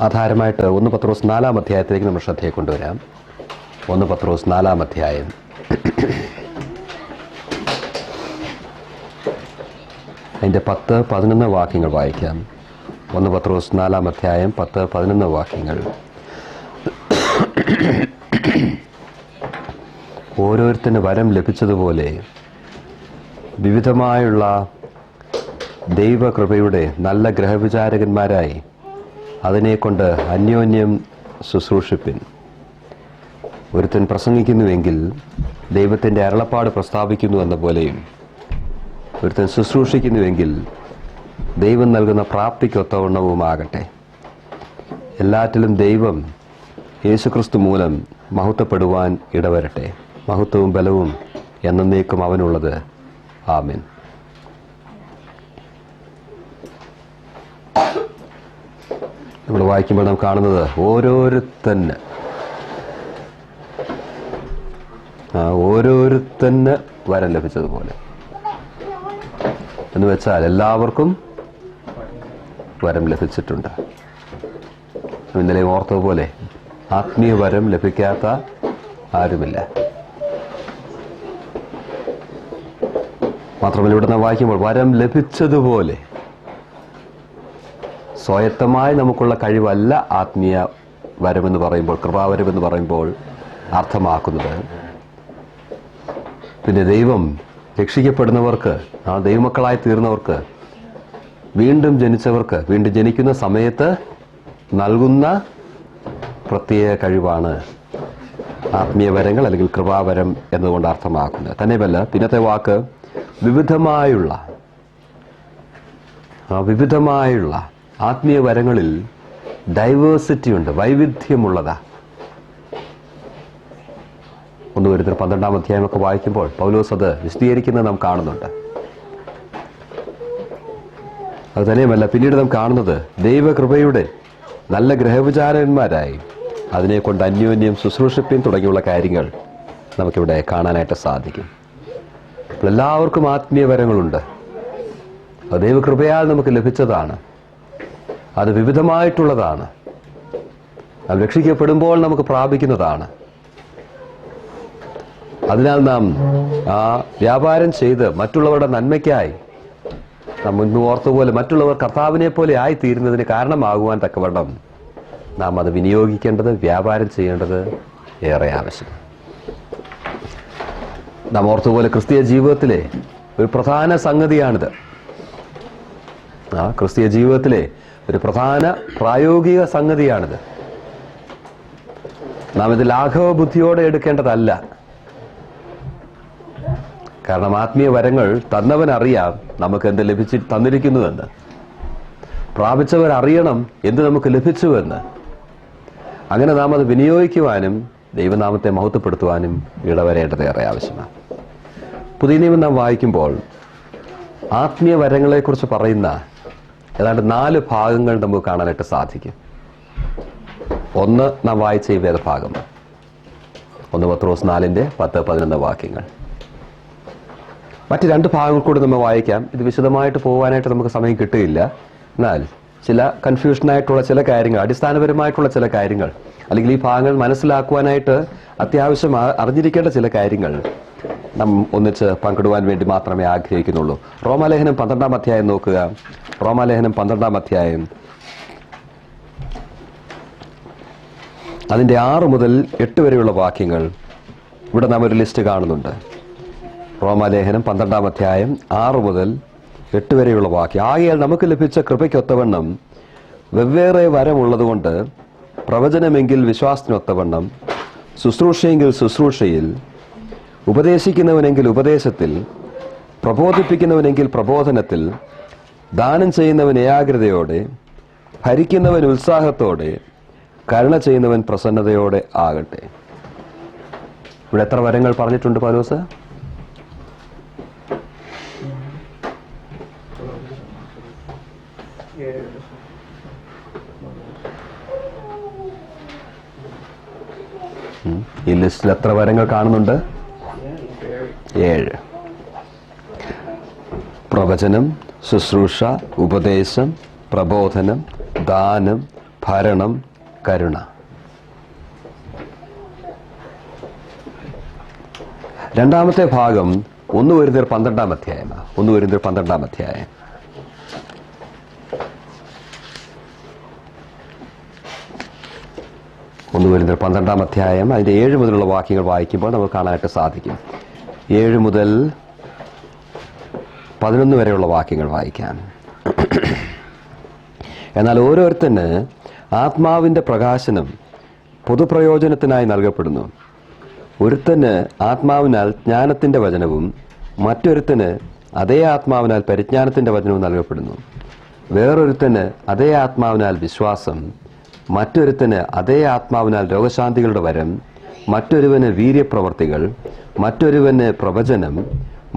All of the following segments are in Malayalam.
ആധാരമായിട്ട് 1 പത്രോസ് 4-ാം അധ്യായത്തിലേക്ക് നമ്മൾ ശ്രദ്ധയെ കൊണ്ടുവരാം. 1 പത്രോസ് 4-ാം അധ്യായം അതിൻ്റെ 10-11 വാക്യങ്ങൾ വായിക്കാം. 1 പത്രോസ് 4-ാം അധ്യായം 10-11 വാക്യങ്ങൾ. ഓരോരുത്തന് വരം ലഭിച്ചതുപോലെ വിവിധമായുള്ള ദൈവകൃപയുടെ നല്ല ഗ്രഹവിചാരകന്മാരായി അതിനെക്കൊണ്ട് അന്യോന്യം ശുശ്രൂഷിപ്പിൻ. ഒരുത്തൻ പ്രസംഗിക്കുന്നുവെങ്കിൽ ദൈവത്തിൻ്റെ അരുളപ്പാട് പ്രസ്താവിക്കുന്നു എന്ന പോലെയും, ഒരുത്തൻ ശുശ്രൂഷിക്കുന്നുവെങ്കിൽ ദൈവം നൽകുന്ന പ്രാപ്തിക്കൊത്തവണ്ണവുമാകട്ടെ. എല്ലാറ്റിലും ദൈവം യേശുക്രിസ്തു മൂലം മഹത്വപ്പെടുവാൻ ഇടവരട്ടെ. മഹത്വവും ബലവും എന്നേക്കും അവനുള്ളത്. ആമേൻ. നമ്മൾ വായിക്കുമ്പോൾ നാം കാണുന്നത് ഓരോരുത്തന് വരം ലഭിച്ചതുപോലെ എന്ന് വെച്ചാൽ എല്ലാവർക്കും വരം ലഭിച്ചിട്ടുണ്ട്. ഇന്നലെ ഓർത്തതുപോലെ ആത്മീയ വരം ലഭിക്കാത്ത ആരുമില്ല. മാത്രമല്ല, ഇവിടെ നാം വായിക്കുമ്പോൾ വരം ലഭിച്ചതുപോലെ, സ്വായത്തമായി നമുക്കുള്ള കഴിവല്ല ആത്മീയ വരമെന്ന് പറയുമ്പോൾ, കൃപാവരമെന്ന് പറയുമ്പോൾ അർത്ഥമാക്കുന്നത്. പിന്നെ ദൈവം രക്ഷിക്കപ്പെടുന്നവർക്ക്, ആ ദൈവമക്കളായി തീർന്നവർക്ക്, വീണ്ടും ജനിച്ചവർക്ക് വീണ്ടും ജനിക്കുന്ന സമയത്ത് നൽകുന്ന പ്രത്യേക കഴിവാണ് ആത്മീയ വരങ്ങൾ അല്ലെങ്കിൽ കൃപാവരം എന്നുകൊണ്ട് അർത്ഥമാക്കുന്നത്. തന്നെയല്ല, പിന്നത്തെ വാക്ക് വിവിധമായുള്ള ആത്മീയ വരങ്ങളിൽ ഡൈവേഴ്സിറ്റി ഉണ്ട്, വൈവിധ്യമുള്ളതാ. 1 കൊരിന്ത്യർ 12-ാം അധ്യായമൊക്കെ വായിക്കുമ്പോൾ പൗലോസ് അത് വിശദീകരിക്കുന്നത് നാം കാണുന്നുണ്ട്. അത് തന്നെയുമല്ല, പിന്നീട് നാം കാണുന്നത് ദൈവകൃപയുടെ നല്ല ഗ്രഹവിചാരന്മാരായി അതിനെക്കൊണ്ട് അന്യോന്യം ശുശ്രൂഷിപ്പിൻ തുടങ്ങിയുള്ള കാര്യങ്ങൾ നമുക്കിവിടെ കാണാനായിട്ട് സാധിക്കും. അപ്പോൾ എല്ലാവർക്കും ആത്മീയ വരങ്ങളുണ്ട്. അത് ദൈവകൃപയാൽ നമുക്ക് ലഭിച്ചതാണ്. അത് വിവിധമായിട്ടുള്ളതാണ്. അത് രക്ഷിക്കപ്പെടുമ്പോൾ നമുക്ക് പ്രാപിക്കുന്നതാണ്. അതിനാൽ നാം വ്യാപാരം ചെയ്ത് മറ്റുള്ളവരുടെ നന്മയ്ക്കായി, നാം മുൻപ് ഓർത്തതുപോലെ മറ്റുള്ളവർ കർത്താവിനെ പോലെ ആയിത്തീരുന്നതിന് കാരണമാകുവാൻ തക്കവണ്ണം നാം അത് വിനിയോഗിക്കേണ്ടത്, വ്യാപാരം ചെയ്യേണ്ടത് ഏറെ ആവശ്യം. നാം ഓർത്തതുപോലെ ക്രിസ്തീയ ജീവിതത്തിലെ ഒരു പ്രധാന സംഗതിയാണിത്. ക്രിസ്തീയ ജീവിതത്തിലെ ഒരു പ്രധാന പ്രായോഗിക സംഗതിയാണിത്. നാം ഇത് ലാഘവ ബുദ്ധിയോടെ എടുക്കേണ്ടതല്ല. കാരണം ആത്മീയ വരങ്ങൾ തന്നവനറിയാം നമുക്ക് എന്ത് തന്നിരിക്കുന്നുവെന്ന്. പ്രാപിച്ചവരറിയണം എന്ത് നമുക്ക് ലഭിച്ചുവെന്ന്. അങ്ങനെ നാം അത് വിനിയോഗിക്കുവാനും ദൈവനാമത്തെ മഹത്വപ്പെടുത്തുവാനും ഇടവരേണ്ടത് ഏറെ ആവശ്യമാണ്. പുതിയ നിയമം നാം വായിക്കുമ്പോൾ ആത്മീയ വരങ്ങളെക്കുറിച്ച് പറയുന്ന ഏതാണ്ട് 4 ഭാഗങ്ങൾ നമുക്ക് കാണാനായിട്ട് സാധിക്കും. ഒന്ന് നാം വായിച്ച ഈ വേദഭാഗം, 1 പത്രോസ് 4-ന്റെ 10-11 വാക്യങ്ങൾ. മറ്റ് 2 ഭാഗങ്ങൾ കൂടി നമ്മൾ വായിക്കാം. ഇത് വിശദമായിട്ട് പോകാനായിട്ട് നമുക്ക് സമയം കിട്ടുകയില്ല. എന്നാൽ ചില കൺഫ്യൂഷനായിട്ടുള്ള ചില കാര്യങ്ങൾ, അടിസ്ഥാനപരമായിട്ടുള്ള ചില കാര്യങ്ങൾ, അല്ലെങ്കിൽ ഈ ഭാഗങ്ങൾ മനസ്സിലാക്കുവാനായിട്ട് അത്യാവശ്യം അറിഞ്ഞിരിക്കേണ്ട ചില കാര്യങ്ങൾ നാം ഒന്നിച്ച് പങ്കിടുവാൻ വേണ്ടി മാത്രമേ ആഗ്രഹിക്കുന്നുള്ളൂ. റോമാലേഖനം 12-ാം അധ്യായം നോക്കുക. റോമാലേഖനം 12-ാം അധ്യായം അതിൻ്റെ 6 മുതൽ 8 വരെയുള്ള വാക്യങ്ങൾ. ഇവിടെ നാം ഒരു ലിസ്റ്റ് കാണുന്നുണ്ട്. റോമാലേഖനം 12-ാം അധ്യായം 6 മുതൽ 8 വരെയുള്ള വാക്യം. ആകയാൽ നമുക്ക് ലഭിച്ച കൃപയ്ക്കൊത്തവണ്ണം വെവ്വേറെ വരമുള്ളതുകൊണ്ട് പ്രവചനമെങ്കിൽ വിശ്വാസത്തിനൊത്തവണ്ണം, ശുശ്രൂഷയെങ്കിൽ ശുശ്രൂഷയിൽ, ഉപദേശിക്കുന്നവനെങ്കിൽ ഉപദേശത്തിൽ, പ്രബോധിപ്പിക്കുന്നവനെങ്കിൽ പ്രബോധനത്തിൽ, ദാനം ചെയ്യുന്നവൻ ഏകാഗ്രതയോടെ, ഭരിക്കുന്നവൻ ഉത്സാഹത്തോടെ, കരുണ ചെയ്യുന്നവൻ പ്രസന്നതയോടെ ആകട്ടെ. ഇവിടെ എത്ര വരങ്ങൾ പറഞ്ഞിട്ടുണ്ട് പൗലോസ്? 7. ഈ ലിസ്റ്റിൽ എത്ര വരങ്ങൾ കാണുന്നുണ്ട്? 7. പ്രവചനം, ശുശ്രൂഷ, ഉപദേശം, പ്രബോധനം, ദാനം, ഭരണം, കരുണ. രണ്ടാമത്തെ ഭാഗം 1 കൊരിന്ത്യർ 12 അധ്യായമാണ്. 1 കൊരിന്ത്യർ 12 അധ്യായം. 1 കൊരിന്ത്യർ 12 അധ്യായം അതിന്റെ 7 മുതലുള്ള വാക്യങ്ങൾ വായിക്കുമ്പോൾ നമുക്ക് കാണാനായിട്ട് സാധിക്കും. 7 മുതൽ 11 വരെയുള്ള വാക്യങ്ങൾ വായിക്കാം. എന്നാൽ ഓരോരുത്തന് ആത്മാവിന്റെ പ്രകാശനം പൊതുപ്രയോജനത്തിനായി നൽകപ്പെടുന്നു. ഒരുത്തന് ആത്മാവിനാൽ ജ്ഞാനത്തിന്റെ വചനവും മറ്റൊരുത്തന് അതേ ആത്മാവിനാൽ പരിജ്ഞാനത്തിന്റെ വചനവും നൽകപ്പെടുന്നു. വേറൊരുത്തന് അതേ ആത്മാവിനാൽ വിശ്വാസം, മറ്റൊരുത്തന് അതേ ആത്മാവിനാൽ രോഗശാന്തികളുടെ വരം, മറ്റൊരുവന് വീര്യപ്രവർത്തികൾ, മറ്റൊരുവന് പ്രവചനം,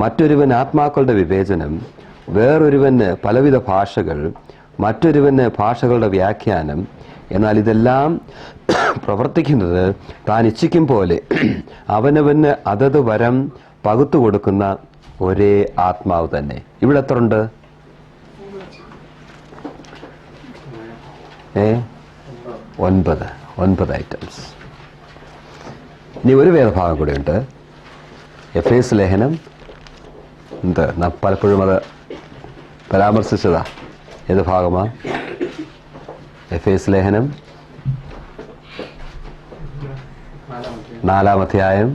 മറ്റൊരുവന് ആത്മാക്കളുടെ വിവേചനം, വേറൊരുവന് പലവിധ ഭാഷകൾ, മറ്റൊരുവന് ഭാഷകളുടെ വ്യാഖ്യാനം. എന്നാൽ ഇതെല്ലാം പ്രവർത്തിക്കുന്നത് താൻ ഇച്ഛിക്കും പോലെ അവനവന് അതത് വരം പകുത്തു കൊടുക്കുന്ന ഒരേ ആത്മാവ് തന്നെ. ഇവിടെ എത്ര ഉണ്ട്? 9 ഐറ്റംസ്. ഇനി ഒരു വേദഭാഗം കൂടെ ഉണ്ട്. എഫേസ് ലേഖനം. പലപ്പോഴും അത് പരാമർശിച്ചതാ. ഏത് ഭാഗമാ? എഫേസ് ലേഖനം 4 അധ്യായം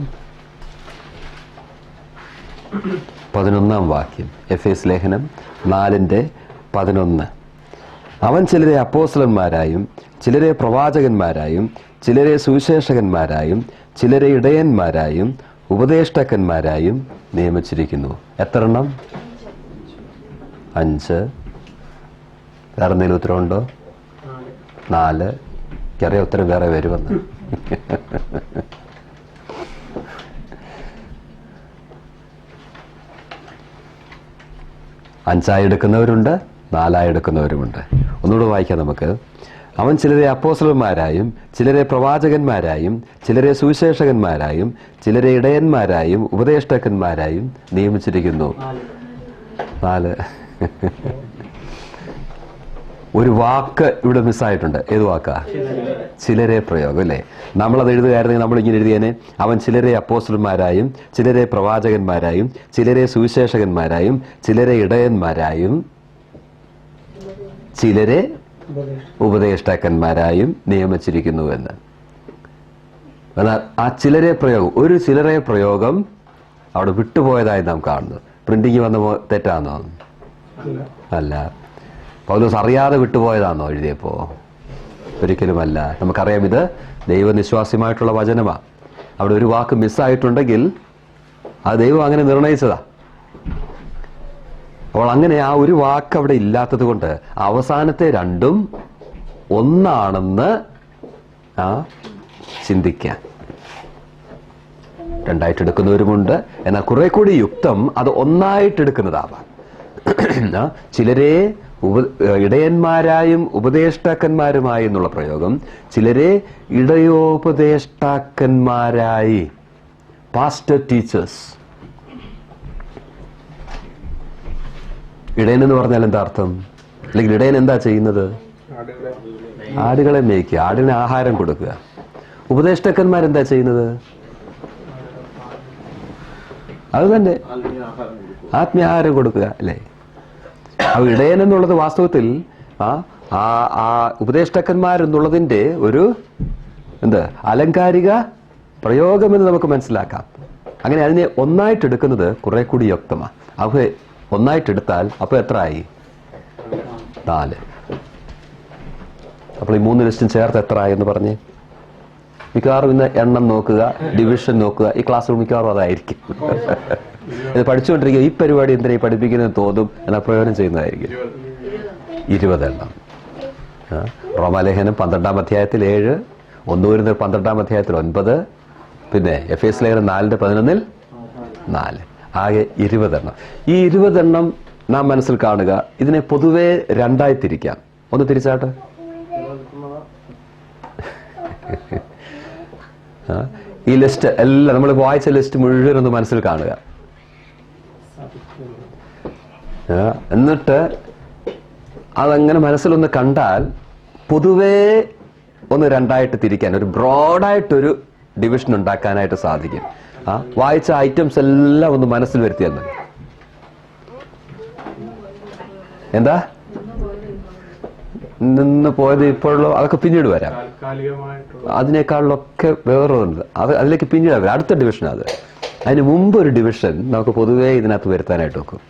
11 വാക്യം. എഫേസ് ലേഖനം 4:11. അവൻ ചിലരെ അപ്പോസ്തലന്മാരായും ചിലരെ പ്രവാചകന്മാരായും ചിലരെ സുവിശേഷകന്മാരായും ചിലരെ ഇടയന്മാരായും ഉപദേഷ്ടാക്കന്മാരായും നിയമിച്ചിരിക്കുന്നു. എത്ര എണ്ണം? 5. വേറെ എന്തെങ്കിലും ഉത്തരവുണ്ടോ? 4. ചെറിയ ഉത്തരം വേറെ വരുമെന്ന്. 5 എടുക്കുന്നവരുണ്ട്, 4 എടുക്കുന്നവരുമുണ്ട്. ഒന്നുകൂടെ വായിക്കാം നമുക്ക്. അവൻ ചിലരെ അപ്പോസ്തലന്മാരായും ചിലരെ പ്രവാചകന്മാരായും ചിലരെ സുവിശേഷകന്മാരായും ചിലരെ ഇടയന്മാരായും ഉപദേഷ്ടാക്കന്മാരായും നിയമിച്ചിരിക്കുന്നു. 4. ഒരു വാക്ക് ഇവിടെ മിസ്സായിട്ടുണ്ട്. ഏത് വാക്കാ? ചിലരെ പ്രയോഗം, അല്ലേ? നമ്മളത് എഴുതുകയായിരുന്നെങ്കിൽ നമ്മളിങ്ങനെ എഴുതിയേനെ. അവൻ ചിലരെ അപ്പോസ്തലന്മാരായും ചിലരെ പ്രവാചകന്മാരായും ചിലരെ സുവിശേഷകന്മാരായും ചിലരെ ഇടയന്മാരായും ചിലരെ ഉപദേഷ്ടാക്കന്മാരായും നിയമിച്ചിരിക്കുന്നു എന്ന്. എന്നാൽ ആ ചിലരെ പ്രയോഗം, ഒരു ചിലരെ പ്രയോഗം അവിടെ വിട്ടുപോയതായി നാം കാണുന്നു. പ്രിന്റിങ് വന്ന തെറ്റാണോ? അല്ല. പൗലോസ് അറിയാതെ വിട്ടുപോയതാണോ എഴുതിയപ്പോ? ഒരിക്കലുമല്ല. നമുക്കറിയാം, ഇത് ദൈവനിശ്വാസ്യമായിട്ടുള്ള വചനമാണ്. അവിടെ ഒരു വാക്ക് മിസ്സായിട്ടുണ്ടെങ്കിൽ അത് ദൈവം അങ്ങനെ നിർണയിച്ചതാ. അപ്പോൾ അങ്ങനെ ആ ഒരു വാക്ക് അവിടെ ഇല്ലാത്തത് കൊണ്ട് അവസാനത്തെ രണ്ടും ഒന്നാണെന്ന് ചിന്തിക്കാൻ. 2 എടുക്കുന്നവരുമുണ്ട്. എന്നാൽ കുറെ കൂടി യുക്തം അത് 1 എടുക്കുന്നതാവാം. ചിലരെ ഇടയന്മാരായും ഉപദേഷ്ടാക്കന്മാരുമായി എന്നുള്ള പ്രയോഗം, ചിലരെ ഇടയോപദേഷ്ടാക്കന്മാരായി, പാസ്റ്റർ ടീച്ചേഴ്സ്. ഇടയൻ എന്ന് പറഞ്ഞാൽ എന്താ അർത്ഥം? അല്ലെങ്കിൽ ഇടയൻ എന്താ ചെയ്യുന്നത്? ആടുകളെ മേയ്ക്കുക, ആടിന് ആഹാരം കൊടുക്കുക. ഉപദേഷ്ടാക്കന്മാരെന്താ ചെയ്യുന്നത്? അത് തന്നെ, ആത്മീയാഹാരം കൊടുക്കുക, അല്ലേ? ആ ഇടയൻ എന്നുള്ളത് വാസ്തവത്തിൽ ആ ഉപദേഷ്ടാക്കന്മാരെന്നുള്ളതിന്റെ ഒരു അലങ്കാരിക പ്രയോഗമെന്ന് നമുക്ക് മനസ്സിലാക്കാം. അങ്ങനെ അതിനെ 1 എടുക്കുന്നത് കുറെ കൂടി യുക്തമാണ്. അവ 1 എടുത്താൽ അപ്പൊ എത്ര ആയി? 4. അപ്പോൾ ഈ 3 ലിസ്റ്റും ചേർത്ത് എത്ര ആയെന്ന് പറഞ്ഞ് മിക്കവാറും ഇന്ന് എണ്ണം നോക്കുക, ഡിവിഷൻ നോക്കുക. ഈ ക്ലാസ് മിക്കവാറും അതായിരിക്കും. ഇത് പഠിച്ചുകൊണ്ടിരിക്കുക. ഈ പരിപാടി എന്തിനാ പഠിപ്പിക്കുന്നത് തോന്നും. എന്നാൽ പ്രയോജനം ചെയ്യുന്നതായിരിക്കും. 20 എണ്ണം. റോമാലേഖനം 12 അധ്യായത്തിൽ 7, 1 കൊരിന്ത്യർ 12 അധ്യായത്തിൽ 9, പിന്നെ എഫേസ് ലേഖനം 4:11 4. ആകെ 20 എണ്ണം. ഈ 20 എണ്ണം നാം മനസ്സിൽ കാണുക. ഇതിനെ പൊതുവെ 2 തിരിക്കാം. ഒന്ന് തിരിച്ചാട്ടെ. ഈ ലിസ്റ്റ് എല്ലാം നമ്മൾ വായിച്ച ലിസ്റ്റ് മുഴുവൻ ഒന്ന് മനസ്സിൽ കാണുക. എന്നിട്ട് അതങ്ങനെ മനസ്സിലൊന്ന് കണ്ടാൽ പൊതുവേ ഒന്ന് രണ്ടായിട്ട് തിരിക്കാൻ, ഒരു ബ്രോഡായിട്ടൊരു ഡിവിഷൻ ഉണ്ടാക്കാനായിട്ട് സാധിക്കും. വായിച്ച ഐറ്റംസ് എല്ലാം ഒന്ന് മനസ്സിൽ വരുത്തിയാൽ മതി. എന്താ നിന്ന് പോയത് ഇപ്പോഴുള്ള അതൊക്കെ പിന്നീട് വരാം. അതിനേക്കാളിലൊക്കെ വേറൊന്നുണ്ട്, അതിലേക്ക് പിന്നീട് വരാം. അടുത്ത ഡിവിഷൻ അത്. അതിന് മുമ്പ് ഒരു ഡിവിഷൻ നമുക്ക് പൊതുവേ ഇതിനകത്ത് വരുത്താനായിട്ട് നോക്കും.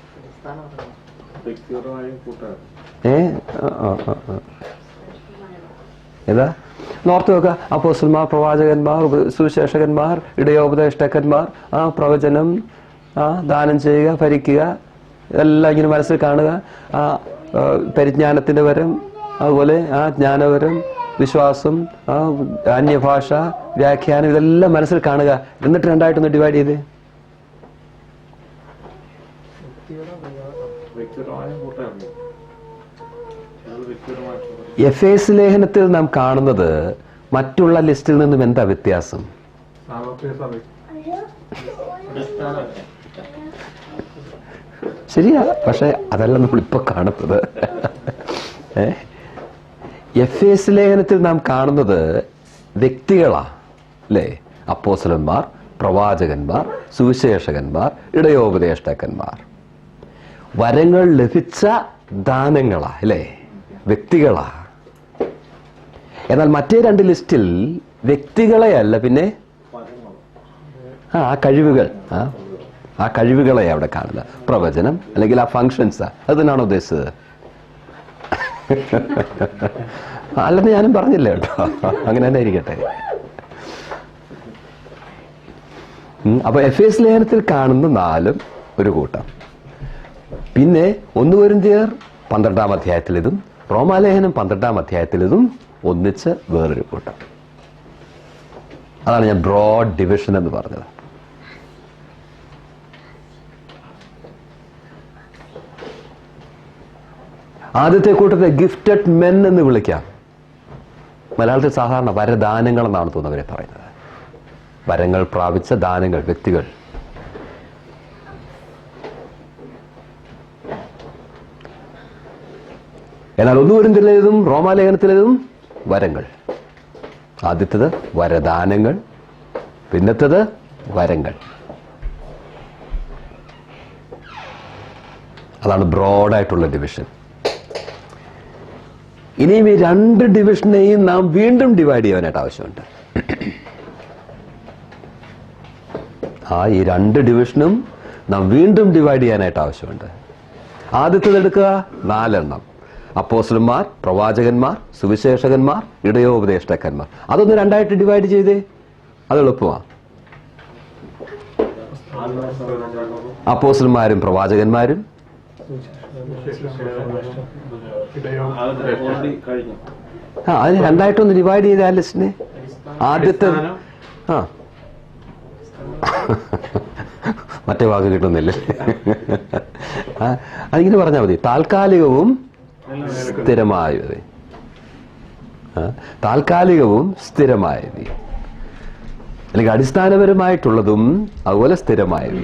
ഏതാ നോർത്ത് വെക്കുക? അപ്പോസ്തലന്മാർ, പ്രവാചകന്മാർ, സുവിശേഷകന്മാർ, ഇടയോപദേഷ്ടകന്മാർ, പ്രവചനം, ദാനം ചെയ്യുക, ഭരിക്കുക, എല്ലാം ഇങ്ങനെ മനസ്സിൽ കാണുക. പരിജ്ഞാനത്തിന്റെ വരം, അതുപോലെ ജ്ഞാനവരം, വിശ്വാസം, അന്യഭാഷ, വ്യാഖ്യാനം, ഇതെല്ലാം മനസ്സിൽ കാണുക. എന്നിട്ട് രണ്ടായിട്ടൊന്ന് ഡിവൈഡ് ചെയ്ത്. എഫേസ് ലേഖനത്തിൽ നാം കാണുന്നത് മറ്റുള്ള ലിസ്റ്റിൽ നിന്നും എന്താ വ്യത്യാസം? ശരിയാ, പക്ഷെ അതല്ല നമ്മളിപ്പോ കാണുന്നത്. എഫേസ് ലേഖനത്തിൽ നാം കാണുന്നത് വ്യക്തികളാ, അല്ലേ? അപ്പോസ്തലന്മാർ, പ്രവാചകന്മാർ, സുവിശേഷകന്മാർ, ഇടയോപദേഷ്ടകന്മാർ. വരങ്ങൾ ലഭിച്ച ദാനങ്ങളാ, അല്ലേ? വ്യക്തികളാ. എന്നാൽ മറ്റേ രണ്ട് ലിസ്റ്റിൽ വ്യക്തികളെയല്ല, പിന്നെ കഴിവുകൾ, കഴിവുകളെ അവിടെ കാണുന്നത്. പ്രവചനം അല്ലെങ്കിൽ ആ ഫങ്ഷൻസ്, അത് തന്നെയാണോ ഉദ്ദേശിച്ചത്? അല്ലെന്ന് ഞാനും പറഞ്ഞില്ല കേട്ടോ, അങ്ങനെ തന്നെ ഇരിക്കട്ടെ. അപ്പൊ എഫേസ് ലേഖനത്തിൽ കാണുന്ന 4 ഒരു കൂട്ടം, പിന്നെ 1 കൊരിന്ത്യർ 12-ാം അധ്യായത്തിൽ ഇതും, റോമാലേഖനം 12-ാം അധ്യായത്തിൽ ഇതും ഒന്നിച്ച് വേറൊരു കൂട്ടം. അതാണ് ഞാൻ ബ്രോഡ് ഡിവിഷൻ എന്ന് പറഞ്ഞത്. ആദ്യത്തെ കൂട്ടത്തെ ഗിഫ്റ്റഡ് മെൻ എന്ന് വിളിക്കാം. മലയാളത്തിൽ സാധാരണ വരദാനങ്ങൾ എന്നാണ് തോന്നുന്നവരെ പറയുന്നത്. വരങ്ങൾ പ്രാപിച്ച ദാനങ്ങൾ, വ്യക്തികൾ. എന്നാൽ 1 കൊരിന്ത്യരിലേതും റോമാലേഖനത്തിലേതും വരങ്ങൾ. ആദ്യത്തേത് വരദാനങ്ങൾ, പിന്നത്തേത് വരങ്ങൾ. അതാണ് ബ്രോഡായിട്ടുള്ള ഡിവിഷൻ. ഇനിയും ഈ 2 ഡിവിഷനെയും നാം വീണ്ടും ഡിവൈഡ് ചെയ്യാനായിട്ട് ആവശ്യമുണ്ട്. ഈ 2 ഡിവിഷനും നാം വീണ്ടും ഡിവൈഡ് ചെയ്യാനായിട്ട് ആവശ്യമുണ്ട്. ആദ്യത്തേത് എടുക്കുക, 4 എണ്ണം. അപ്പോസ്തലന്മാർ, പ്രവാചകന്മാർ, സുവിശേഷകന്മാർ, ഇടയോപദേഷ്ടകന്മാർ. അതൊന്ന് 2ആയിട്ട് ഡിവൈഡ് ചെയ്തേ, അത് എളുപ്പമാണ്. അപ്പോസ്തലന്മാരും പ്രവാചകന്മാരും, അതിന് 2ആയിട്ടൊന്ന് ഡിവൈഡ് ചെയ്ത ആ ലിസ്റ്റിനെ. ആദ്യത്തെ മറ്റേ വാക്ക് കിട്ടുന്നില്ല. അതിങ്ങനെ പറഞ്ഞാൽ മതി. താൽക്കാലികവും സ്ഥിരമായത്, താൽക്കാലികവും സ്ഥിരമായത്, അല്ലെങ്കിൽ അടിസ്ഥാനപരമായിട്ടുള്ളതും അതുപോലെ സ്ഥിരമായത്.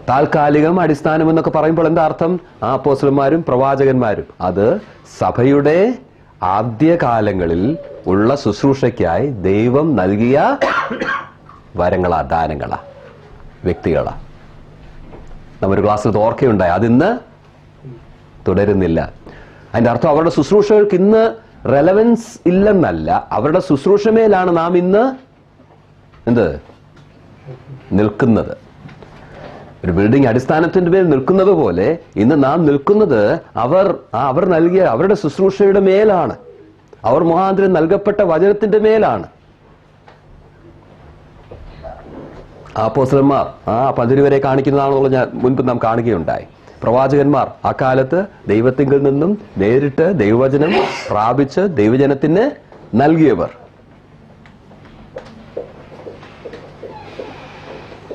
താൽക്കാലികം, അടിസ്ഥാനം എന്നൊക്കെ പറയുമ്പോൾ എന്താ അർത്ഥം? അപ്പോസ്തലന്മാരും പ്രവാചകന്മാരും അത് സഭയുടെ ആദ്യകാലങ്ങളിൽ ഉള്ള ശുശ്രൂഷയ്ക്കായി ദൈവം നൽകിയ വരങ്ങളാ, ദാനങ്ങളാ, വ്യക്തികളാ. നമ്മൊരു ക്ലാസ്സിൽ ഓർക്കയുണ്ടായി, അതിന്ന് തുടരുന്നില്ല. അതിന്റെ അർത്ഥം അവരുടെ ശുശ്രൂഷകൾക്ക് ഇന്ന് റെലവൻസ് ഇല്ലെന്നല്ല, അവരുടെ ശുശ്രൂഷമേലാണ് നാം ഇന്ന് നിൽക്കുന്നത്. ഒരു ബിൽഡിംഗ് അടിസ്ഥാനത്തിന്റെ മേൽ നിൽക്കുന്നത് പോലെ ഇന്ന് നാം നിൽക്കുന്നത് അവർ നൽകിയ അവരുടെ ശുശ്രൂഷയുടെ മേലാണ്, അവർ മുഖാന്തരം നൽകപ്പെട്ട വചനത്തിന്റെ മേലാണ്. അപ്പോസ്തലന്മാർ പതിര് വരെ കാണിക്കുന്നതാണെന്നുള്ള ഞാൻ മുൻപ് നാം കാണുകയുണ്ടായി. പ്രവാചകന്മാർ അക്കാലത്ത് ദൈവത്തിങ്കിൽ നിന്നും നേരിട്ട് ദൈവവചനം പ്രാപിച്ച് ദൈവജനത്തിന് നൽകിയവർ.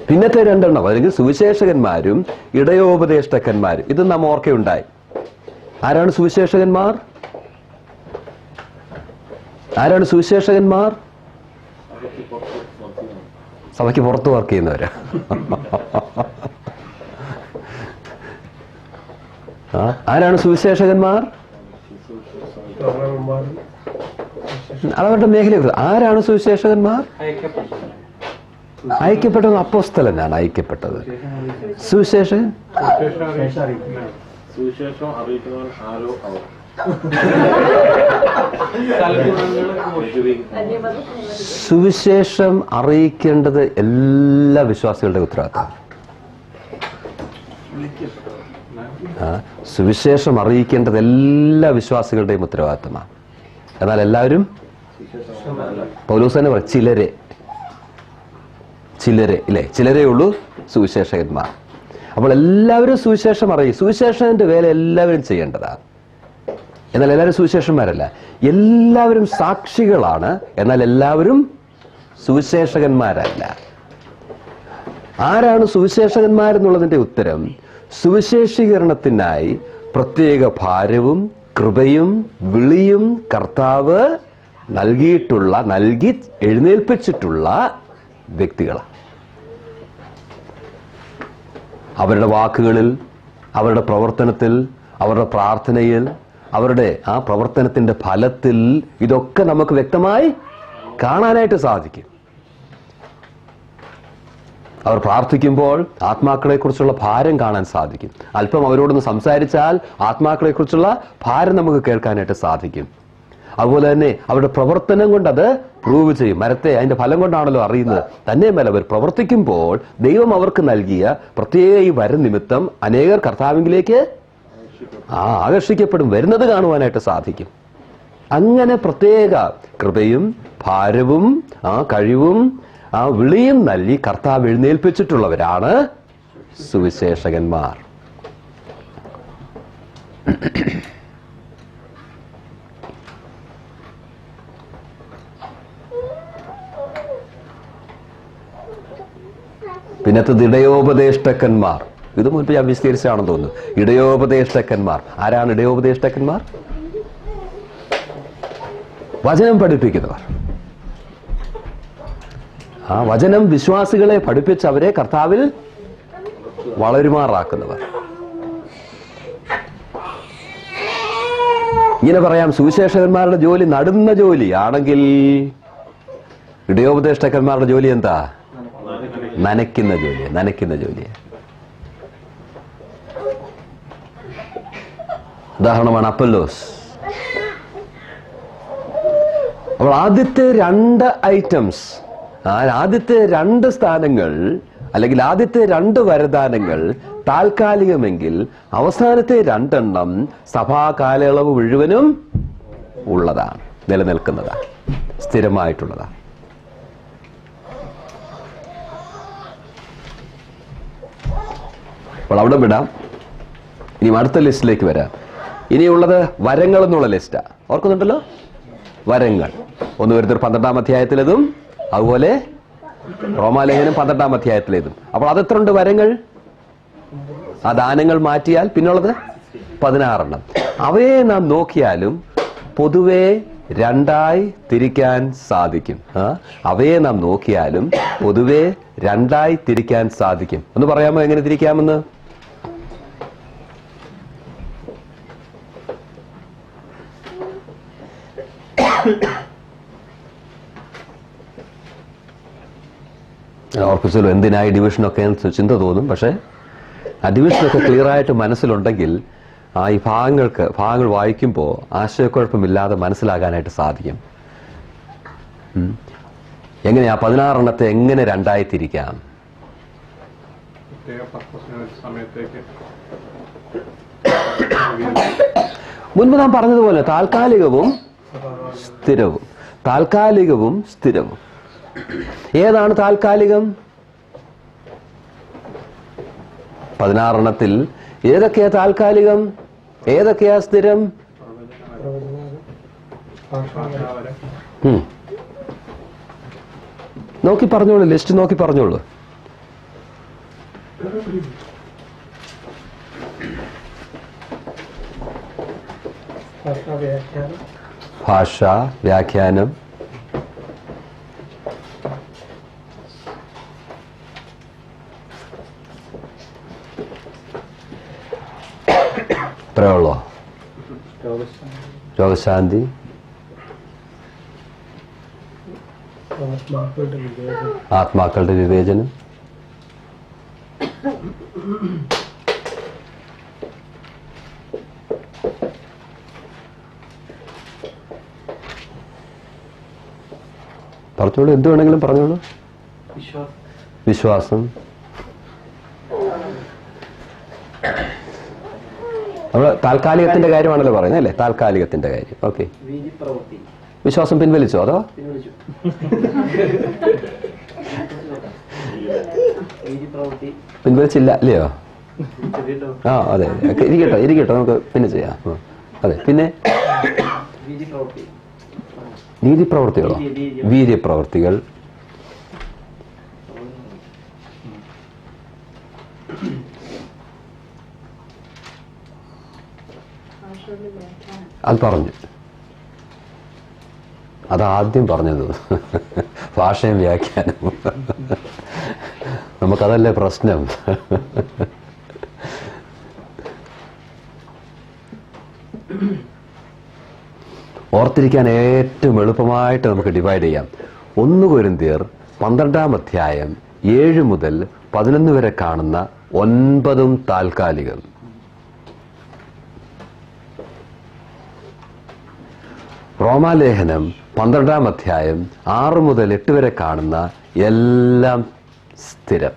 പിന്നത്തെ 2 എണ്ണം, അല്ലെങ്കിൽ സുവിശേഷകന്മാരും ഇടയോപദേഷ്ടകന്മാരും. ഇത് നാം ഓർക്കയുണ്ടായി. ആരാണ് സുവിശേഷകന്മാർ? ആരാണ് സുവിശേഷകന്മാർ? സഭയ്ക്ക് പുറത്ത് വർക്ക് ചെയ്യുന്നവരാ. ആരാണ് സുവിശേഷകന്മാർ? അതവരുടെ മേഖല. ആരാണ് സുവിശേഷകന്മാർ? അയക്കപ്പെട്ടത് അപ്പോസ്തലനാണ് അയക്കപ്പെട്ടത്. സുവിശേഷം സുവിശേഷം അറിയിക്കേണ്ടത് എല്ലാ വിശ്വാസികളുടെ ഉത്തരവാദിത്തമാണ്. സുവിശേഷം അറിയിക്കേണ്ടത് എല്ലാ വിശ്വാസികളുടെയും ഉത്തരവാദിത്തമാണ്. എന്നാൽ എല്ലാവരും പൗലോസ് തന്നെ പറയും ചിലരെ ഇല്ലേ, ചിലരേ ഉള്ളൂ സുവിശേഷകന്മാർ. അപ്പോൾ എല്ലാവരും സുവിശേഷം അറിയും. സുവിശേഷന്റെ വേല എല്ലാവരും ചെയ്യേണ്ടതാണ്. എന്നാൽ എല്ലാവരും സുവിശേഷന്മാരല്ല. എല്ലാവരും സാക്ഷികളാണ്, എന്നാൽ എല്ലാവരും സുവിശേഷകന്മാരല്ല. ആരാണ് സുവിശേഷകന്മാരെന്നുള്ളതിന്റെ ഉത്തരം, സുവിശേഷീകരണത്തിനായി പ്രത്യേക ഭാരവും കൃപയും വിളിയും കർത്താവ് നൽകി എഴുന്നേൽപ്പിച്ചിട്ടുള്ള വ്യക്തികളാണ്. അവരുടെ വാക്കുകളിൽ, അവരുടെ പ്രവർത്തനത്തിൽ, അവരുടെ പ്രാർത്ഥനയിൽ, അവരുടെ ആ പ്രവർത്തനത്തിന്റെ ഫലത്തിൽ ഇതൊക്കെ നമുക്ക് വ്യക്തമായി കാണാനായിട്ട് സാധിക്കും. അവർ പ്രാർത്ഥിക്കുമ്പോൾ ആത്മാക്കളെ കുറിച്ചുള്ള ഭാരം കാണാൻ സാധിക്കും. അല്പം അവരോടൊന്ന് സംസാരിച്ചാൽ ആത്മാക്കളെ കുറിച്ചുള്ള ഭാരം നമുക്ക് കേൾക്കാനായിട്ട് സാധിക്കും. അതുപോലെ തന്നെ അവരുടെ പ്രവർത്തനം കൊണ്ട് അത് പ്രൂവ് ചെയ്യും. മരത്തെ അതിന്റെ ഫലം കൊണ്ടാണല്ലോ അറിയുന്നത്. തന്നെയുമല്ല, അവർ പ്രവർത്തിക്കുമ്പോൾ ദൈവം അവർക്ക് നൽകിയ പ്രത്യേക ഈ വരം നിമിത്തം അനേകർ കർത്താവിലേക്ക് ആകർഷിക്കപ്പെടും, വരുന്നത് കാണുവാനായിട്ട് സാധിക്കും. അങ്ങനെ പ്രത്യേക കൃപയും ഭാരവും കഴിവും വിളിയും നൽകി കർത്താവ് എഴുന്നേൽപ്പിച്ചിട്ടുള്ളവരാണ് സുവിശേഷകന്മാർ. പിന്നത്തത് ഇടയോപദേഷ്ടക്കന്മാർ. ഇത് മുൻപ് ഞാൻ വിശദീകരിച്ചാണെന്ന് തോന്നുന്നു. ഇടയോപദേഷ്ടക്കന്മാർ ആരാണ്? ഇടയോപദേഷ്ടക്കന്മാർ വചനം പഠിപ്പിക്കുന്നവർ. ആ വചനം വിശ്വാസികളെ പഠിപ്പിച്ച് അവരെ കർത്താവിൽ വളരുമാറാക്കുന്നവർ. ഇങ്ങനെ പറയാം, സുവിശേഷകന്മാരുടെ ജോലി നടുന്ന ജോലി ആണെങ്കിൽ ഇടയോപദേഷ്ടക്കന്മാരുടെ ജോലി എന്താ? നനയ്ക്കുന്ന ജോലി. ഉദാഹരണമാണ് അപ്പല്ലോസ്. അപ്പോൾ ആദ്യത്തെ 2 ഐറ്റംസ്, ആദ്യത്തെ 2 സ്ഥാനങ്ങൾ അല്ലെങ്കിൽ ആദ്യത്തെ 2 വരദാനങ്ങൾ താൽക്കാലികമെങ്കിൽ അവസാനത്തെ 2 സഭാ കാലയളവ് മുഴുവനും ഉള്ളതാണ്, നിലനിൽക്കുന്നതാണ്, സ്ഥിരമായിട്ടുള്ളതാണ്. അപ്പോൾ അവിടെ വിടാം. ഇനി അടുത്ത ലിസ്റ്റിലേക്ക് വരാം. ഇനിയുള്ളത് വരങ്ങൾ എന്നുള്ള ലിസ്റ്റാ. ഓർക്കുന്നുണ്ടല്ലോ, വരങ്ങൾ. 1 കൊരിന്ത്യർ 12-ാം അധ്യായത്തിലേതും അതുപോലെ റോമാലേഖനം 12-ാം അധ്യായത്തിലേതും. അപ്പോൾ അതെത്രയുണ്ട് വരങ്ങൾ? ആ ദാനങ്ങൾ മാറ്റിയാൽ പിന്നുള്ളത് 16. അവയെ നാം നോക്കിയാലും പൊതുവെ 2ആയി തിരിക്കാൻ സാധിക്കും. അവയെ നാം നോക്കിയാലും പൊതുവെ 2ആയി തിരിക്കാൻ സാധിക്കും. ഒന്ന് പറയാമോ എങ്ങനെ തിരിക്കാമെന്ന്? ഓർപ്പിച്ചല്ലോ, എന്തിനായി ഡിവിഷനൊക്കെ ചിന്ത തോന്നും. പക്ഷെ ആ ഡിവിഷനൊക്കെ ക്ലിയർ ആയിട്ട് മനസ്സിലുണ്ടെങ്കിൽ ഈ ഭാഗങ്ങൾ വായിക്കുമ്പോൾ ആശയക്കുഴപ്പമില്ലാതെ മനസ്സിലാകാനായിട്ട് സാധിക്കും. എങ്ങനെയാ 16 എങ്ങനെ 2ആയി തിരിക്കാം? മുൻപ് നാം പറഞ്ഞതുപോലെ താൽക്കാലികവും സ്ഥിരവും. ഏതാണ് താൽക്കാലികം? 16 ഏതൊക്കെയാ താൽക്കാലികം, ഏതൊക്കെയാ സ്ഥിരം? നോക്കി പറഞ്ഞോളൂ, ലിസ്റ്റ് നോക്കി പറഞ്ഞോളൂ. ഭാഷ, വ്യാഖ്യാനം, അത്രേ ഉള്ളോ? രോഗശാന്തി, ആത്മാക്കളുടെ വിവേചനം, പറഞ്ഞോളൂ, എന്ത് വേണമെങ്കിലും പറഞ്ഞോളൂ. വിശ്വാസം, നമ്മള് താൽക്കാലികത്തിന്റെ കാര്യമാണല്ലോ പറയുന്നത് അല്ലേ? താൽക്കാലികത്തിന്റെ കാര്യം. ഓക്കെ. വിശ്വാസം പിൻവലിച്ചോ അതോ? പിൻവലിച്ചില്ല അല്ലയോ? ആ അതെ, ഇരിക്കട്ടോ നമുക്ക് പിന്നെ ചെയ്യാം. അതെ, പിന്നെ നീതിപ്രവൃത്തികളോ? വീര്യപ്രവൃത്തികൾ, അത് പറഞ്ഞു. അതാദ്യം പറഞ്ഞത് ഭാഷയും വ്യാഖ്യാനവും. നമുക്കതല്ലേ പ്രശ്നം. ഓർത്തിരിക്കാൻ ഏറ്റവും എളുപ്പമായിട്ട് നമുക്ക് ഡിവൈഡ് ചെയ്യാം. 1 കൊരിന്ത്യർ 12-ാം അധ്യായം 7 മുതൽ 11 വരെ കാണുന്ന 9 താൽക്കാലികം. റോമാലേഖനം 12-ാം അധ്യായം 6 മുതൽ 8 വരെ കാണുന്ന എല്ലാം സ്ഥിരം.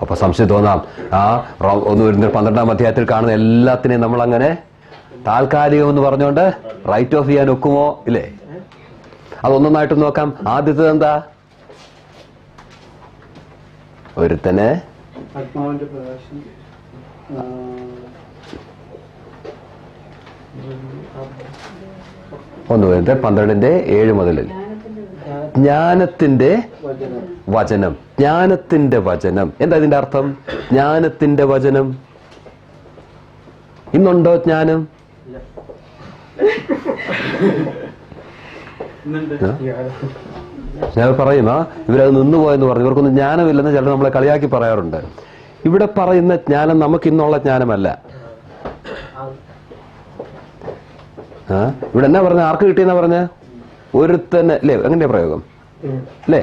അപ്പൊ സംശയം തോന്നാം, 1 കൊരിന്ത്യർ 12-ാം അധ്യായത്തിൽ കാണുന്ന എല്ലാത്തിനെയും നമ്മൾ അങ്ങനെ താൽക്കാലികം എന്ന് പറഞ്ഞുകൊണ്ട് റൈറ്റ് ഓഫ് ചെയ്യാൻ ഒക്കുമോ? ഇല്ലേ? അതൊന്നൊന്നായിട്ട് നോക്കാം. ആദ്യത്തേത് എന്താ? ഒരുത്തന് 1 കൊരിന്ത്യർ 12-7 മുതൽ ജ്ഞാനത്തിന്റെ വചനം. ജ്ഞാനത്തിന്റെ വചനം എന്താ ഇതിന്റെ അർത്ഥം? ജ്ഞാനത്തിന്റെ വചനം. ഇന്നുണ്ടോ ജ്ഞാനം? ഞാൻ പറയും, ഇവരത് നിന്നുപോയെന്ന് പറഞ്ഞു, ഇവർക്കൊന്നും ജ്ഞാനമില്ലെന്ന് ചിലർ നമ്മളെ കളിയാക്കി പറയാറുണ്ട്. ഇവിടെ പറയുന്ന ജ്ഞാനം നമുക്ക് ഇന്നുള്ള ജ്ഞാനമല്ല. ഇവിടെ എന്നാ പറഞ്ഞ? ആർക്ക് കിട്ടിയെന്നാ പറഞ്ഞ? ഒരുത്തന് അല്ലേ? എങ്ങനെയാ പ്രയോഗം അല്ലേ?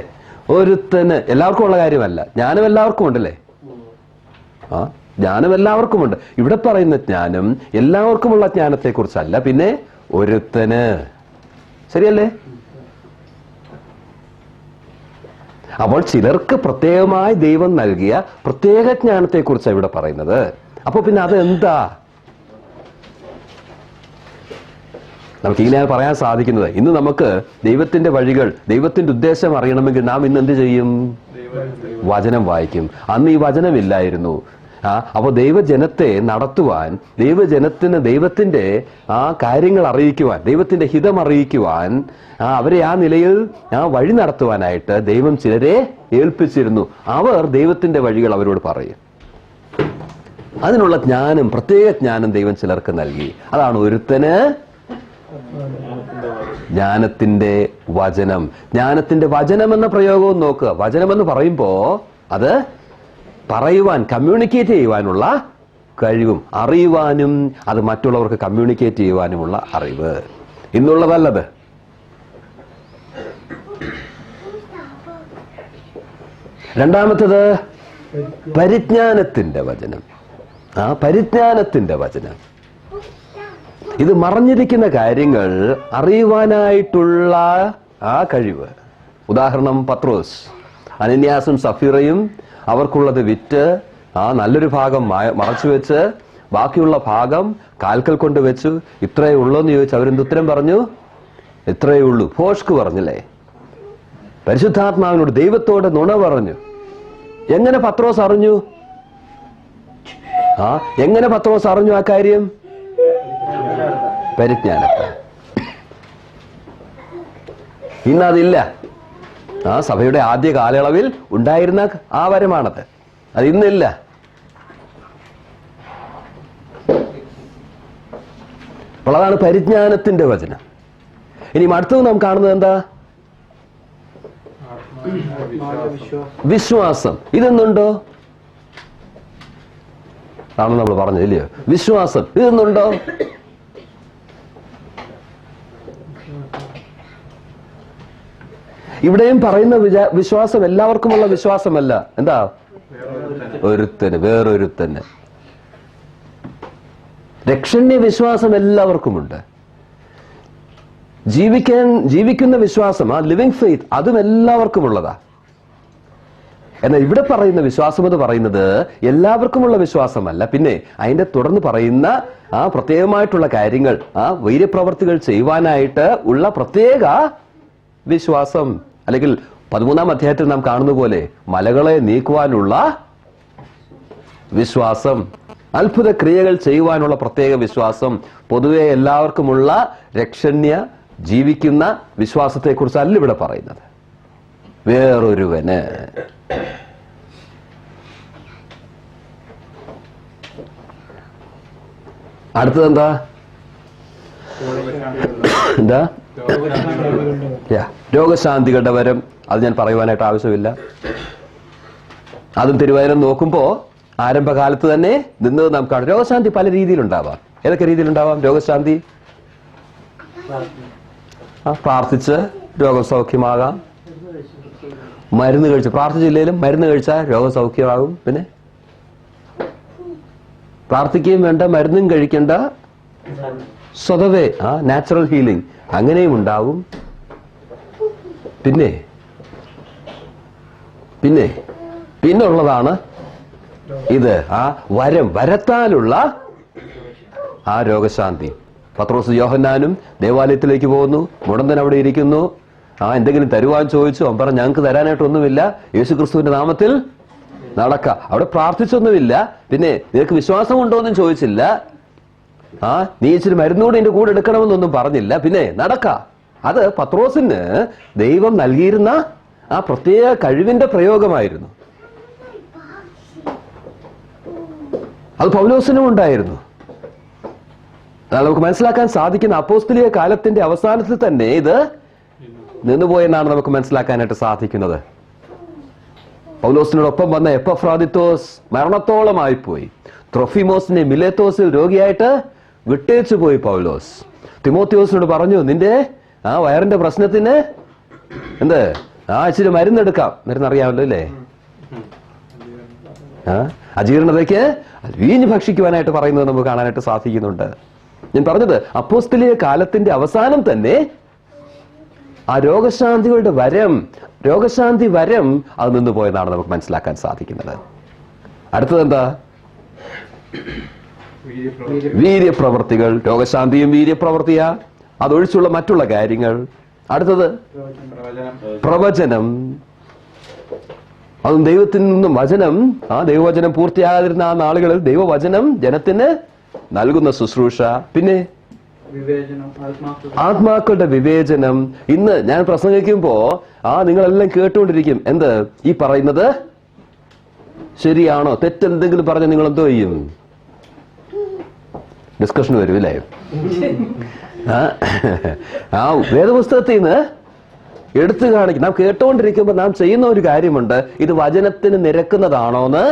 ഒരുത്തന്. എല്ലാവർക്കും ഉള്ള കാര്യമല്ല. ജ്ഞാനം എല്ലാവർക്കും ഉണ്ടല്ലേ? ജ്ഞാനം എല്ലാവർക്കും ഉണ്ട്. ഇവിടെ പറയുന്ന ജ്ഞാനം എല്ലാവർക്കുമുള്ള ജ്ഞാനത്തെ കുറിച്ചല്ല, പിന്നെ ഒരുത്തന്. ശരിയല്ലേ? അപ്പോൾ ചിലർക്ക് പ്രത്യേകമായി ദൈവം നൽകിയ പ്രത്യേക ജ്ഞാനത്തെ കുറിച്ചാണ് ഇവിടെ പറയുന്നത്. അപ്പൊ പിന്നെ അതെന്താ? നമുക്ക് ഇങ്ങനെ പറയാൻ സാധിക്കുന്നത്, ഇന്ന് നമുക്ക് ദൈവത്തിന്റെ വഴികൾ, ദൈവത്തിന്റെ ഉദ്ദേശം അറിയണമെങ്കിൽ നാം ഇന്ന് എന്ത് ചെയ്യും? വചനം വായിക്കും. അന്ന് ഈ വചനമില്ലായിരുന്നു. അപ്പൊ ദൈവജനത്തെ നടത്തുവാൻ, ദൈവജനത്തിന് ദൈവത്തിന്റെ കാര്യങ്ങൾ അറിയിക്കുവാൻ, ദൈവത്തിന്റെ ഹിതം അറിയിക്കുവാൻ, അവരെ ആ നിലയിൽ വഴി നടത്തുവാനായിട്ട് ദൈവം ചിലരെ ഏൽപ്പിച്ചിരുന്നു. അവർ ദൈവത്തിന്റെ വഴികൾ അവരോട് പറയും. അതിനുള്ള ജ്ഞാനം, പ്രത്യേക ജ്ഞാനം ദൈവം ചിലർക്ക് നൽകി. അതാണ് ഒരുത്തന് ജ്ഞാനത്തിന്റെ വചനം. ജ്ഞാനത്തിന്റെ വചനം എന്ന പ്രയോഗവും നോക്കുക. വചനമെന്ന് പറയുമ്പോ അത് പറയുവാൻ, കമ്മ്യൂണിക്കേറ്റ് ചെയ്യുവാനുള്ള കഴിവും, അറിയുവാനും അത് മറ്റുള്ളവർക്ക് കമ്മ്യൂണിക്കേറ്റ് ചെയ്യുവാനുമുള്ള അറിവ്. ഇന്നുള്ളതല്ലത്. രണ്ടാമത്തത് പരിജ്ഞാനത്തിന്റെ വചനം. പരിജ്ഞാനത്തിന്റെ വചനം ഇത് മറഞ്ഞിരിക്കുന്ന കാര്യങ്ങൾ അറിയുവാനായിട്ടുള്ള കഴിവ്. ഉദാഹരണം, പത്രോസ് അനന്യാസും സഫീറയും അവർക്കുള്ളത് വിറ്റ് നല്ലൊരു ഭാഗം മറച്ചു വെച്ച് ബാക്കിയുള്ള ഭാഗം കാൽക്കൽ കൊണ്ട് വെച്ചു. ഇത്രയേ ഉള്ളൂ എന്ന് ചോദിച്ചു. അവരെന്തുത്തരം പറഞ്ഞു? ഇത്രയേ ഉള്ളൂ. ഫോഷ്ക്ക് പറഞ്ഞില്ലേ? പരിശുദ്ധാത്മാവിനോട്, ദൈവത്തോട് നുണ പറഞ്ഞു. എങ്ങനെ പത്രോസ് അറിഞ്ഞു? എങ്ങനെ പത്രോസ് അറിഞ്ഞു ആ കാര്യം? പരിജ്ഞാനത്തെ. ഇന്നതില്ല. സഭയുടെ ആദ്യ കാലയളവിൽ ഉണ്ടായിരുന്ന ആ വരമാണത്. അത് ഇന്നില്ല. അപ്പോൾ അതാണ് പരിജ്ഞാനത്തിന്റെ വചനം. ഇനി അടുത്തത് നാം കാണുന്നത് എന്താ? വിശ്വാസം. ഇതൊന്നുണ്ടോ? ആണെന്ന് നമ്മൾ പറഞ്ഞത് ഇല്ലയോ? വിശ്വാസം ഇതൊന്നുണ്ടോ? ഇവിടെയും പറയുന്ന വിശ്വാസം എല്ലാവർക്കുമുള്ള വിശ്വാസമല്ല. എന്താ? ഒരുത്തന്, വേറൊരുത്തന്. രക്ഷണ്യ വിശ്വാസം എല്ലാവർക്കുമുണ്ട്. ജീവിക്കുന്ന വിശ്വാസം, ആ ലിവിങ് ഫെയ്ത്ത്, അതും എല്ലാവർക്കുമുള്ളതാ. എന്നാൽ ഇവിടെ പറയുന്ന വിശ്വാസം എന്ന് പറയുന്നത് എല്ലാവർക്കുമുള്ള വിശ്വാസമല്ല. പിന്നെ അതിന്റെ തുടർന്ന് പറയുന്ന ആ പ്രത്യേകമായിട്ടുള്ള കാര്യങ്ങൾ, ആ വീര്യപ്രവർത്തികൾ ചെയ്യുവാനായിട്ട് ഉള്ള പ്രത്യേക വിശ്വാസം, അല്ലെങ്കിൽ 13-ാം അധ്യായത്തിൽ നാം കാണുന്ന പോലെ മലകളെ നീക്കുവാനുള്ള വിശ്വാസം, അത്ഭുത ക്രിയകൾ ചെയ്യുവാനുള്ള പ്രത്യേക വിശ്വാസം, പൊതുവെ എല്ലാവർക്കുമുള്ള രക്ഷണ്യ ജീവിക്കുന്ന വിശ്വാസത്തെക്കുറിച്ചല്ല ഇവിടെ പറയുന്നത്. വേറൊരുവന്. അടുത്തതെന്താ? എന്താ? രോഗശാന്തികളുടെ വരം. അത് ഞാൻ പറയുവാനായിട്ട് ആവശ്യമില്ല. അതും തിരുവചനം നോക്കുമ്പോ ആരംഭകാലത്ത് തന്നെ നിന്ന് നാം കാണും. രോഗശാന്തി പല രീതിയിലുണ്ടാവാം. ഏതൊക്കെ രീതിയിലുണ്ടാവാം രോഗശാന്തി? പ്രാർത്ഥിച്ച് രോഗം സൗഖ്യമാകാം. മരുന്ന് കഴിച്ച്, പ്രാർത്ഥിച്ചില്ലേലും മരുന്ന് കഴിച്ചാൽ രോഗം സൗഖ്യമാകും. പിന്നെ പ്രാർത്ഥിക്കുകയും വേണ്ട, മരുന്നും കഴിക്കേണ്ട, സ്വതവേ നാച്ചുറൽ ഹീലിംഗ് അങ്ങനെയും ഉണ്ടാവും. പിന്നുള്ളതാണ് ഇത്, വരത്താലുള്ള ആ രോഗശാന്തി. പത്രോസ് യോഹന്നാനും ദേവാലയത്തിലേക്ക് പോകുന്നു. മുടന്തൻ അവിടെ ഇരിക്കുന്നു. എന്തെങ്കിലും തരുവാൻ ചോദിച്ചു. അവൻ പറഞ്ഞു, ഞങ്ങൾക്ക് തരാനായിട്ടൊന്നുമില്ല, യേശുക്രിസ്തുവിന്റെ നാമത്തിൽ നടക്ക. അവിടെ പ്രാർത്ഥിച്ചൊന്നുമില്ല. പിന്നെ നിനക്ക് വിശ്വാസം ഉണ്ടോ എന്നും ചോദിച്ചില്ല. നീ ഇച്ചിരി മരുന്നുകൂടി എന്റെ കൂടെ എടുക്കണമെന്നൊന്നും പറഞ്ഞില്ല. പിന്നെ നടക്ക. അത് പത്രോസിന് ദൈവം നൽകിയിരുന്ന ആ പ്രത്യേക കഴിവിന്റെ പ്രയോഗമായിരുന്നു. അത് പൗലോസിനും ഉണ്ടായിരുന്നു. നമുക്ക് മനസ്സിലാക്കാൻ സാധിക്കുന്ന അപ്പോസ്തലിക കാലത്തിന്റെ അവസാനത്തിൽ തന്നെ ഇത് നിന്നുപോയെന്നാണ് നമുക്ക് മനസ്സിലാക്കാനായിട്ട് സാധിക്കുന്നത്. പൗലോസിനോടൊപ്പം വന്ന എപ്പഫ്രാദിത്തോസ് മരണത്തോളമായി പോയി. ത്രൊഫിമോസിനെ മിലേത്തോസിൽ രോഗിയായിട്ട് വിട്ടേച്ചു പോയി പൗലോസ്. തിമോത്തിയോസിനോട് പറഞ്ഞു, നിന്റെ വയറിന്റെ പ്രശ്നത്തിന് ഇച്ചിരി മരുന്നെടുക്കാം. മരുന്നറിയാമല്ലോ അല്ലേ? അജീർണതയ്ക്ക് വീഞ്ഞ് ഭക്ഷിക്കുവാനായിട്ട് പറയുന്നത് നമുക്ക് കാണാനായിട്ട് സാധിക്കുന്നുണ്ട്. ഞാൻ പറഞ്ഞത് അപ്പോസ്തലിക കാലത്തിന്റെ അവസാനം തന്നെ ആ രോഗശാന്തി വരം അത് നിന്ന് പോയെന്നാണ് നമുക്ക് മനസ്സിലാക്കാൻ സാധിക്കുന്നത്. അടുത്തതെന്താ? വീര്യപ്രവർത്തികൾ. രോഗശാന്തിയും വീര്യപ്രവർത്തിയാ. അതൊഴിച്ചുള്ള മറ്റുള്ള കാര്യങ്ങൾ. അടുത്തത് പ്രവചനം. അതും ദൈവത്തിൽ നിന്നും വചനം. ദൈവവചനം പൂർത്തിയാകാതിരുന്ന ആ നാളുകളിൽ ദൈവവചനം ജനത്തിന് നൽകുന്ന ശുശ്രൂഷ. പിന്നെ ആത്മാക്കളുടെ വിവേചനം. ഇന്ന് ഞാൻ പ്രസംഗിക്കുമ്പോ നിങ്ങളെല്ലാം കേട്ടുകൊണ്ടിരിക്കും, ഈ പറയുന്നത് ശരിയാണോ, തെറ്റെന്തെങ്കിലും പറഞ്ഞ നിങ്ങൾ എന്തോ ചെയ്യും? ഡിസ്കഷൻ വരും അല്ലേ? വേദപുസ്തകത്തിൽ നിന്ന് എടുത്തു കാണിക്കും. നാം കേട്ടുകൊണ്ടിരിക്കുമ്പോൾ നാം ചെയ്യുന്ന ഒരു കാര്യമുണ്ട്. ഇത് വചനത്തിന് നിരക്കുന്നതാണോന്ന്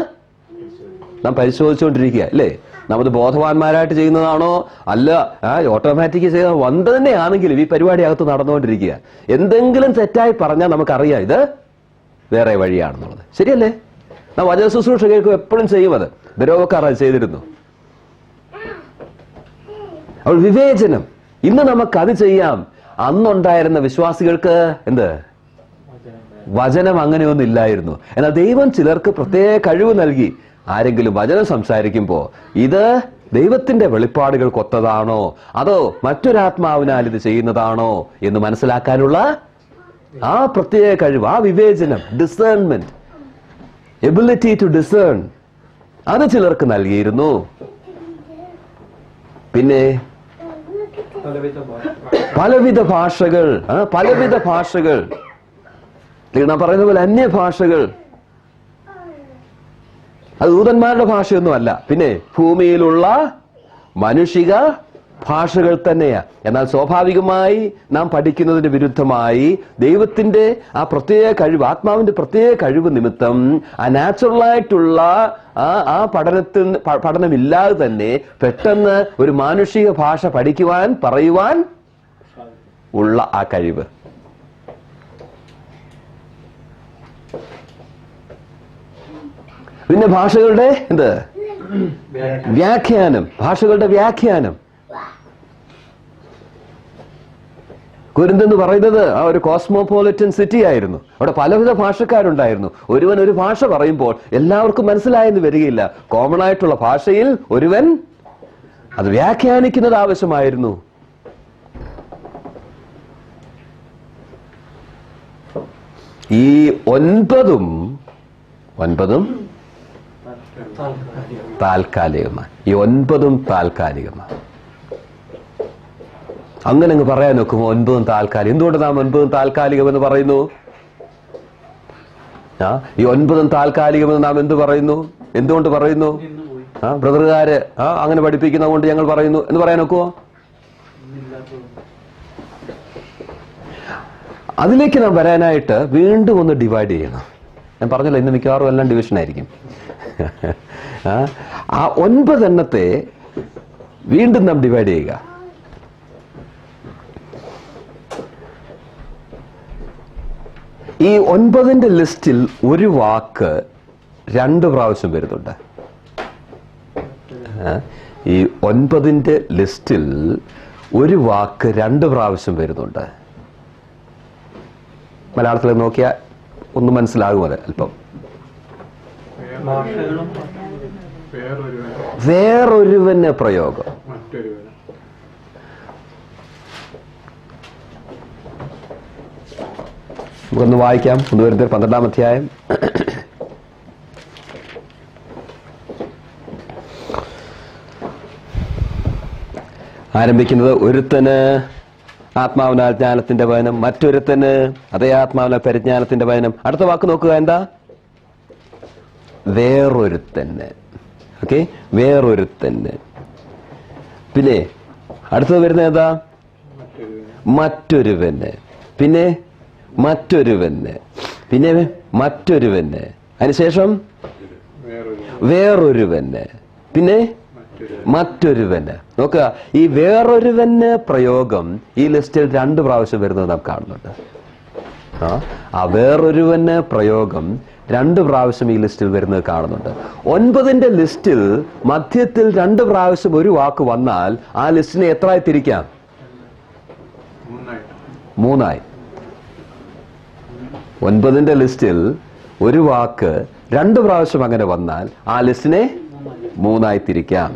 നാം പരിശോധിച്ചുകൊണ്ടിരിക്കുക അല്ലേ? നമ്മൾ ബോധവാന്മാരായിട്ട് ചെയ്യുന്നതാണോ അല്ല ഓട്ടോമാറ്റിക് ചെയ്ത വന്ന് തന്നെയാണെങ്കിലും ഈ പരിപാടി അകത്ത് നടന്നുകൊണ്ടിരിക്കുക. എന്തെങ്കിലും തെറ്റായി പറഞ്ഞാൽ നമുക്കറിയാം ഇത് വേറെ വഴിയാണെന്നുള്ളത്. ശരിയല്ലേ? നാം വചന ശുശ്രൂഷ കേൾക്കും, എപ്പോഴും ചെയ്യും. അത് ബെരോവക്കാർ ചെയ്തിരുന്നു. അപ്പോൾ വിവേചനം. ഇന്ന് നമുക്കത് ചെയ്യാം. അന്നുണ്ടായിരുന്ന വിശ്വാസികൾക്ക് വചനം അങ്ങനെയൊന്നും ഇല്ലായിരുന്നു. എന്നാൽ ദൈവം ചിലർക്ക് പ്രത്യേക കഴിവ് നൽകി. ആരെങ്കിലും വചനം സംസാരിക്കുമ്പോ ഇത് ദൈവത്തിന്റെ വെളിപ്പാടുകൾക്കൊത്തതാണോ അതോ മറ്റൊരാത്മാവിനാൽ ഇത് ചെയ്യുന്നതാണോ എന്ന് മനസ്സിലാക്കാനുള്ള ആ പ്രത്യേക കഴിവ്, ആ വിവേചനം, ഡിസേൺമെന്റ്, എബിലിറ്റി ടു ഡിസേൺ, അത് ചിലർക്ക് നൽകിയിരുന്നു. പിന്നെ പലവിധ ഭാഷകൾ. നാം പറയുന്ന പോലെ അന്യഭാഷകൾ. അത് ദൂതന്മാരുടെ ഭാഷയൊന്നും അല്ല. പിന്നെ ഭൂമിയിലുള്ള മനുഷിക ഭാഷകൾ തന്നെയാ. എന്നാൽ സ്വാഭാവികമായി നാം പഠിക്കുന്നതിന് വിരുദ്ധമായി ദൈവത്തിന്റെ ആ പ്രത്യേക കഴിവ്, ആത്മാവിന്റെ പ്രത്യേക കഴിവ് നിമിത്തം ആ നാച്ചുറലായിട്ടുള്ള ആ പഠനമില്ലാതെ തന്നെ പെട്ടെന്ന് ഒരു മാനുഷിക ഭാഷ പഠിക്കുവാൻ, പറയുവാൻ ഉള്ള ആ കഴിവ്. പിന്നെ ഭാഷകളുടെ വ്യാഖ്യാനം, ഭാഷകളുടെ വ്യാഖ്യാനം. കൊരിന്ത് പറയുന്നത് ആ ഒരു കോസ്മോപോളിറ്റൻ സിറ്റി ആയിരുന്നു. അവിടെ പലവിധ ഭാഷക്കാരുണ്ടായിരുന്നു. ഒരുവൻ ഒരു ഭാഷ പറയുമ്പോൾ എല്ലാവർക്കും മനസ്സിലായെന്ന് വരികയില്ല. കോമൺ ആയിട്ടുള്ള ഭാഷയിൽ ഒരുവൻ അത് വ്യാഖ്യാനിക്കുന്നത് ആവശ്യമായിരുന്നു. ഈ ഒൻപതും താൽക്കാലികമാണ്. ഈ ഒൻപതും താൽക്കാലികമാണ്. അങ്ങനെ അങ്ങ് പറയാൻ നോക്കുമോ? ഒൻപതും താൽക്കാലികം. എന്തുകൊണ്ട് നാം ഒൻപതും താൽക്കാലികമെന്ന് പറയുന്നു? ഈ ഒൻപതും താൽക്കാലികമെന്ന് നാം എന്ത് പറയുന്നു? എന്തുകൊണ്ട് പറയുന്നു? ബ്രദറുകാര് അങ്ങനെ പഠിപ്പിക്കുന്നത് കൊണ്ട് ഞങ്ങൾ പറയുന്നു എന്ന് പറയാൻ നോക്കുമോ? അതിലേക്ക് നാം വരാനായിട്ട് വീണ്ടും ഒന്ന് ഡിവൈഡ് ചെയ്യണം. ഞാൻ പറഞ്ഞല്ലോ, ഇന്ന് മിക്കവാറും എല്ലാം ഡിവിഷൻ ആയിരിക്കും. ആ 9 എണ്ണത്തെ വീണ്ടും നാം ഡിവൈഡ് ചെയ്യുക. ഈ 9ന്റെ ലിസ്റ്റിൽ ഒരു വാക്ക് 2 പ്രാവശ്യം വരുന്നുണ്ട്. ഈ 9ന്റെ ലിസ്റ്റിൽ ഒരു വാക്ക് 2 പ്രാവശ്യം വരുന്നുണ്ട്. മലയാളത്തിൽ നോക്കിയാൽ ഒന്ന് മനസ്സിലാകുമത് അല്പം. വേറൊരുവന് പ്രയോഗം. നമുക്കൊന്ന് വായിക്കാം. 1 Corinthians 12-ാം അധ്യായം. ആരംഭിക്കുന്നത്, ഒരുത്തന് ആത്മാവിനാൽ ജ്ഞാനത്തിന്റെ വചനം, മറ്റൊരുത്തന് അതേ ആത്മാവിനാൽ പരിജ്ഞാനത്തിന്റെ വചനം. അടുത്ത വാക്ക് നോക്കുക, എന്താ? വേറൊരുത്തന്. ഓക്കെ, വേറൊരുത്തന്. പിന്നെ അടുത്തത് വരുന്നത് ഏതാ? മറ്റൊരുവന്. പിന്നെ മറ്റൊരുവന്. പിന്നെ മറ്റൊരുവന്. അതിനുശേഷം വേറൊരുവന്. പിന്നെ മറ്റൊരുവന്. നോക്കുക, ഈ വേറൊരുവന് പ്രയോഗം ഈ ലിസ്റ്റിൽ 2 പ്രാവശ്യം വരുന്നത് നാം കാണുന്നുണ്ട്. ആ വേറൊരുവന് പ്രയോഗം 2 പ്രാവശ്യം ഈ ലിസ്റ്റിൽ വരുന്നത് കാണുന്നുണ്ട്. 9ന്റെ ലിസ്റ്റിൽ മധ്യത്തിൽ 2 പ്രാവശ്യം ഒരു വാക്ക് വന്നാൽ ആ ലിസ്റ്റിനെ എത്രയായി തിരിക്കാം? 3ആയി. 9ന്റെ ലിസ്റ്റിൽ ഒരു വാക്ക് 2 പ്രാവശ്യം അങ്ങനെ വന്നാൽ ആ ലിസ്റ്റിനെ 3ആയി തിരിക്കാം.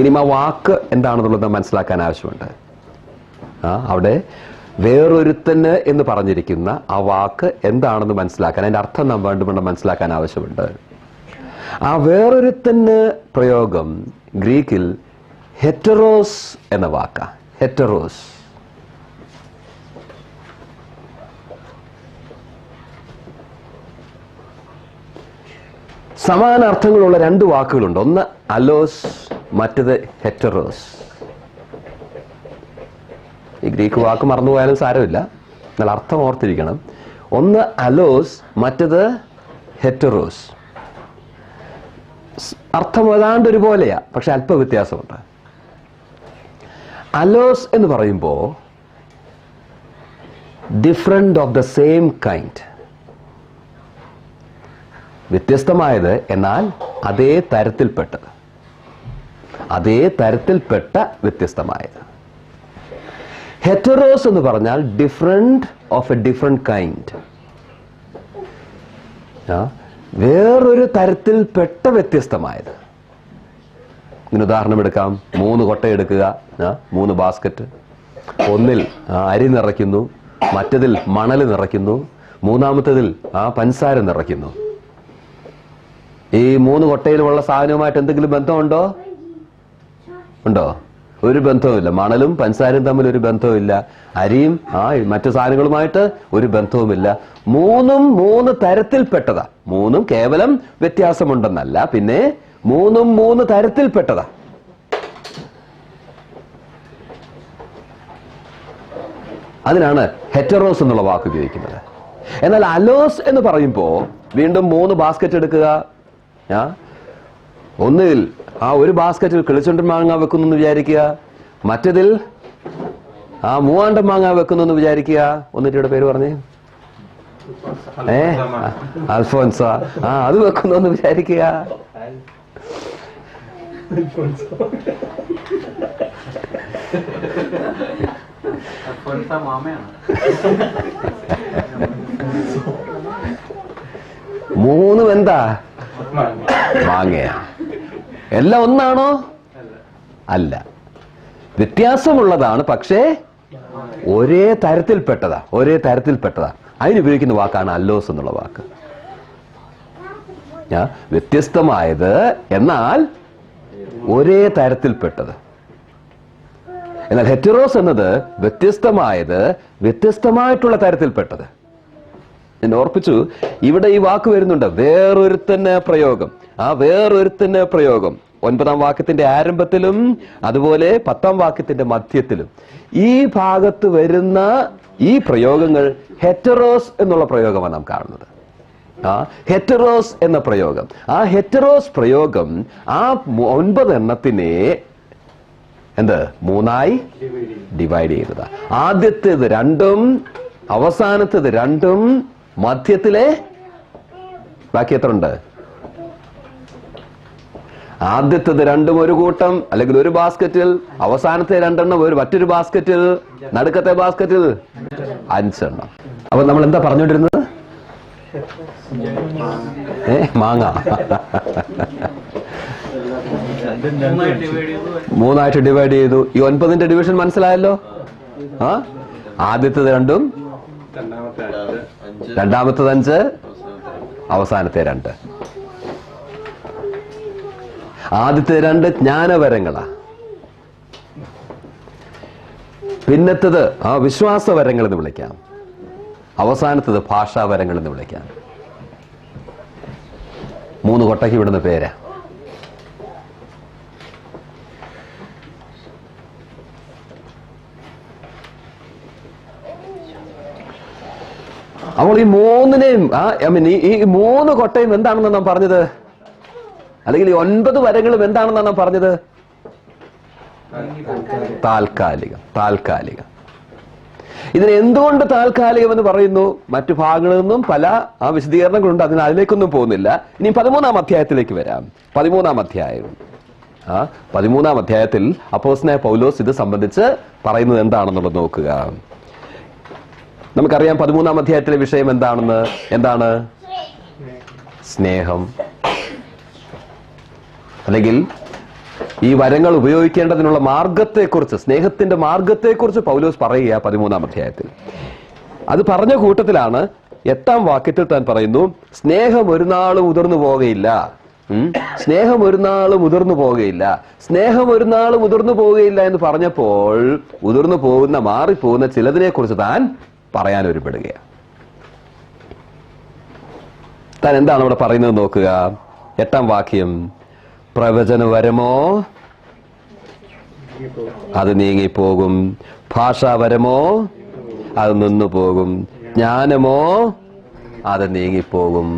ഇനി ആ വാക്ക് എന്താണെന്നുള്ളത് മനസ്സിലാക്കാൻ ആവശ്യമുണ്ട്. അവിടെ വേറൊരുത്തന് എന്ന് പറഞ്ഞിരിക്കുന്ന ആ വാക്ക് എന്താണെന്ന് മനസ്സിലാക്കാൻ, അതിന്റെ അർത്ഥം നാം വേണ്ടുമെന്ന് മനസ്സിലാക്കാൻ ആവശ്യമുണ്ട്. ആ വേറൊരുത്തന് പ്രയോഗം ഗ്രീക്കിൽ ഹെറ്ററോസ് എന്ന വാക്കാ. ഹെറ്ററോസ്. സമാന അർത്ഥങ്ങളുള്ള 2 വാക്കുകളുണ്ട്. ഒന്ന് അലോസ്, മറ്റത് ഹെറ്ററോസ്. ഈ ഗ്രീക്ക് വാക്ക് മറന്നുപോയാലും സാരമില്ല, എന്നാൽ അർത്ഥം ഓർത്തിരിക്കണം. ഒന്ന് അലോസ്, മറ്റത് ഹെറ്ററോസ്. അർത്ഥം ഏതാണ്ട് ഒരുപോലെയാ, പക്ഷെ അല്പ വ്യത്യാസമുണ്ട്. അലോസ് എന്ന് പറയുമ്പോൾ different of the same kind, വ്യത്യസ്തമായത് എന്നാൽ അതേ തരത്തിൽപ്പെട്ടത്, അതേ തരത്തിൽപ്പെട്ട വ്യത്യസ്തമായത്. ഹെറ്ററോസ് എന്ന് പറഞ്ഞാൽ different of a different kind, വേറൊരു തരത്തിൽപ്പെട്ട വ്യത്യസ്തമായത്. ഇതിന് ഉദാഹരണം എടുക്കാം. 3 കൊട്ട എടുക്കുക, 3 ബാസ്ക്കറ്റ്. ഒന്നിൽ അരി നിറയ്ക്കുന്നു, മറ്റതിൽ മണൽ നിറയ്ക്കുന്നു, മൂന്നാമത്തതിൽ പഞ്ചസാര നിറയ്ക്കുന്നു. ഈ 3 കൊട്ടയിലുമുള്ള സാധനവുമായിട്ട് എന്തെങ്കിലും ബന്ധമുണ്ടോ? ഉണ്ടോ? ഒരു ബന്ധവുമില്ല. മണലും പഞ്ചസാരയും തമ്മിൽ ഒരു ബന്ധവുമില്ല. അരിയും മറ്റു സാധനങ്ങളുമായിട്ട് ഒരു ബന്ധവുമില്ല. 3 തരത്തിൽപ്പെട്ടതാ. 3 കേവലം വ്യത്യാസമുണ്ടെന്നല്ല, പിന്നെ മൂന്നും മൂന്ന് തരത്തിൽപ്പെട്ടതാ. അതിനാണ് ഹെറ്ററോസ് എന്നുള്ള വാക്ക് ഉപയോഗിക്കുന്നത്. എന്നാൽ അലോസ് എന്ന് പറയുമ്പോ വീണ്ടും 3 ബാസ്ക്കറ്റ് എടുക്കുക. ഒന്നിൽ ആ ഒരു ബാസ്ക്കറ്റിൽ കിളിച്ചുണ്ടൻ മാങ്ങ വെക്കുന്നു എന്ന് വിചാരിക്കുക, മറ്റതിൽ ആ മൂവാണ്ടൻ മാങ്ങ വെക്കുന്നു എന്ന് വിചാരിക്കുക. ഒന്നിറ്റയുടെ പേര് പറഞ്ഞേ. അൽഫോൻസ. അത് വെക്കുന്നു എന്ന് വിചാരിക്കുക. മൂന്നും എന്താ? മാങ്ങയാ. എല്ലാം ഒന്നാണോ? അല്ല, വ്യത്യാസമുള്ളതാണ്, പക്ഷേ ഒരേ തരത്തിൽപ്പെട്ടതാ. അതിനുപയോഗിക്കുന്ന വാക്കാണ് അല്ലോസ് എന്നുള്ള വാക്ക്. വ്യത്യസ്തമായത് എന്നാൽ ഒരേ തരത്തിൽപ്പെട്ടത്. എന്നാൽ ഹെറ്ററോസ് എന്നത് വ്യത്യസ്തമായത്, വ്യത്യസ്തമായിട്ടുള്ള തരത്തിൽപ്പെട്ടത്. ഞാൻ ഓർപ്പിച്ചു, ഇവിടെ ഈ വാക്ക് വരുന്നുണ്ട്, വേറൊരുത്തന് പ്രയോഗം. ആ വേറൊരുത്തന് പ്രയോഗം 9-ാം വാക്യത്തിന്റെ ആരംഭത്തിലും അതുപോലെ 10-ാം വാക്യത്തിന്റെ മധ്യത്തിലും ഈ ഭാഗത്ത് വരുന്ന ഈ പ്രയോഗങ്ങൾ ഹെറ്ററോസ് എന്നുള്ള പ്രയോഗമാണ് നാം കാണുന്നത്. ഹെറ്ററോസ് എന്ന പ്രയോഗം, ആ ഹെറ്ററോസ് പ്രയോഗം ആ 9 എണ്ണത്തിനെ 3ആയി ഡിവൈഡ് ചെയ്തതാ. ആദ്യത്തേത് 2ഉം അവസാനത്തേത് 2ഉം മധ്യത്തിലെ ബാക്കി എത്ര ഉണ്ട്? ആദ്യത്തേത് 2ഉം ഒരു കൂട്ടം അല്ലെങ്കിൽ ഒരു ബാസ്ക്കറ്റിൽ, അവസാനത്തെ 2 എണ്ണം മറ്റൊരു ബാസ്ക്കറ്റിൽ, നടുക്കത്തെ ബാസ്ക്കറ്റിൽ 5 എണ്ണം. അപ്പൊ നമ്മൾ എന്താ പറഞ്ഞുകൊണ്ടിരുന്നത്? മാങ്ങ 3ആയിട്ട് ഡിവൈഡ് ചെയ്തു. ഈ 9ന്റെ ഡിവിഷൻ മനസ്സിലായല്ലോ. ആദ്യത്തേത് 2ഉം, രണ്ടാമത്തേത് 5, അവസാനത്തെ 2. ആദ്യത്തെ 2 ജ്ഞാനവരങ്ങളാ. പിന്നത്തത് വിശ്വാസവരങ്ങൾ എന്ന് വിളിക്കാം. അവസാനത്തത് ഭാഷാവരങ്ങൾ എന്ന് വിളിക്കാം. 3 കൊട്ടയ്ക്ക് വിടുന്ന പേരാ. അപ്പോൾ ഈ 3നെയും ഈ 3 കൊട്ടയും എന്താണെന്ന് നാം പറഞ്ഞത്? അല്ലെങ്കിൽ ഈ 9 വരങ്ങളും എന്താണെന്നാണ് നാം പറഞ്ഞത്? താൽക്കാലികം. ഇതിന് എന്തുകൊണ്ട് താൽക്കാലികം എന്ന് പറയുന്നു? മറ്റു ഭാഗങ്ങളിൽ നിന്നും പല വിശദീകരണങ്ങളുണ്ട്. അതിലേക്കൊന്നും പോകുന്നില്ല. ഇനി 13-ാം അധ്യായത്തിലേക്ക് വരാം. 13-ാം അധ്യായം. 13-ാം അധ്യായത്തിൽ അപ്പോസ്തലനായ പൗലോസ് ഇത് സംബന്ധിച്ച് പറയുന്നത് എന്താണെന്നുള്ളത് നോക്കുക. നമുക്കറിയാം 13-ാം അധ്യായത്തിലെ വിഷയം എന്താണ്? സ്നേഹം. അല്ലെങ്കിൽ ഈ വരങ്ങൾ ഉപയോഗിക്കേണ്ടതിനുള്ള മാർഗത്തെക്കുറിച്ച്, സ്നേഹത്തിന്റെ മാർഗത്തെക്കുറിച്ച് പൗലോസ് പറയുക 13-ാം അധ്യായത്തിൽ. അത് പറഞ്ഞ കൂട്ടത്തിലാണ് 8-ാം വാക്യത്തിൽ താൻ പറയുന്നു, സ്നേഹം ഒരു നാളും ഉതിർന്നു പോകുകയില്ല. സ്നേഹം ഒരു നാളും ഉതിർന്നു പോകുകയില്ല എന്ന് പറഞ്ഞപ്പോൾ മാറിപ്പോകുന്ന ചിലതിനെ കുറിച്ച് താൻ പറയാൻ ഒരുപ്പെടുകയാണ്. താൻ എന്താണ് അവിടെ പറയുന്നത് നോക്കുക. 8-ാം വാക്യം, പ്രവചനവരമോ അത് നീങ്ങിപ്പോകും, ഭാഷാവരമോ അത് നിന്നു പോകും, ജ്ഞാനമോ അത് നീങ്ങിപ്പോകും.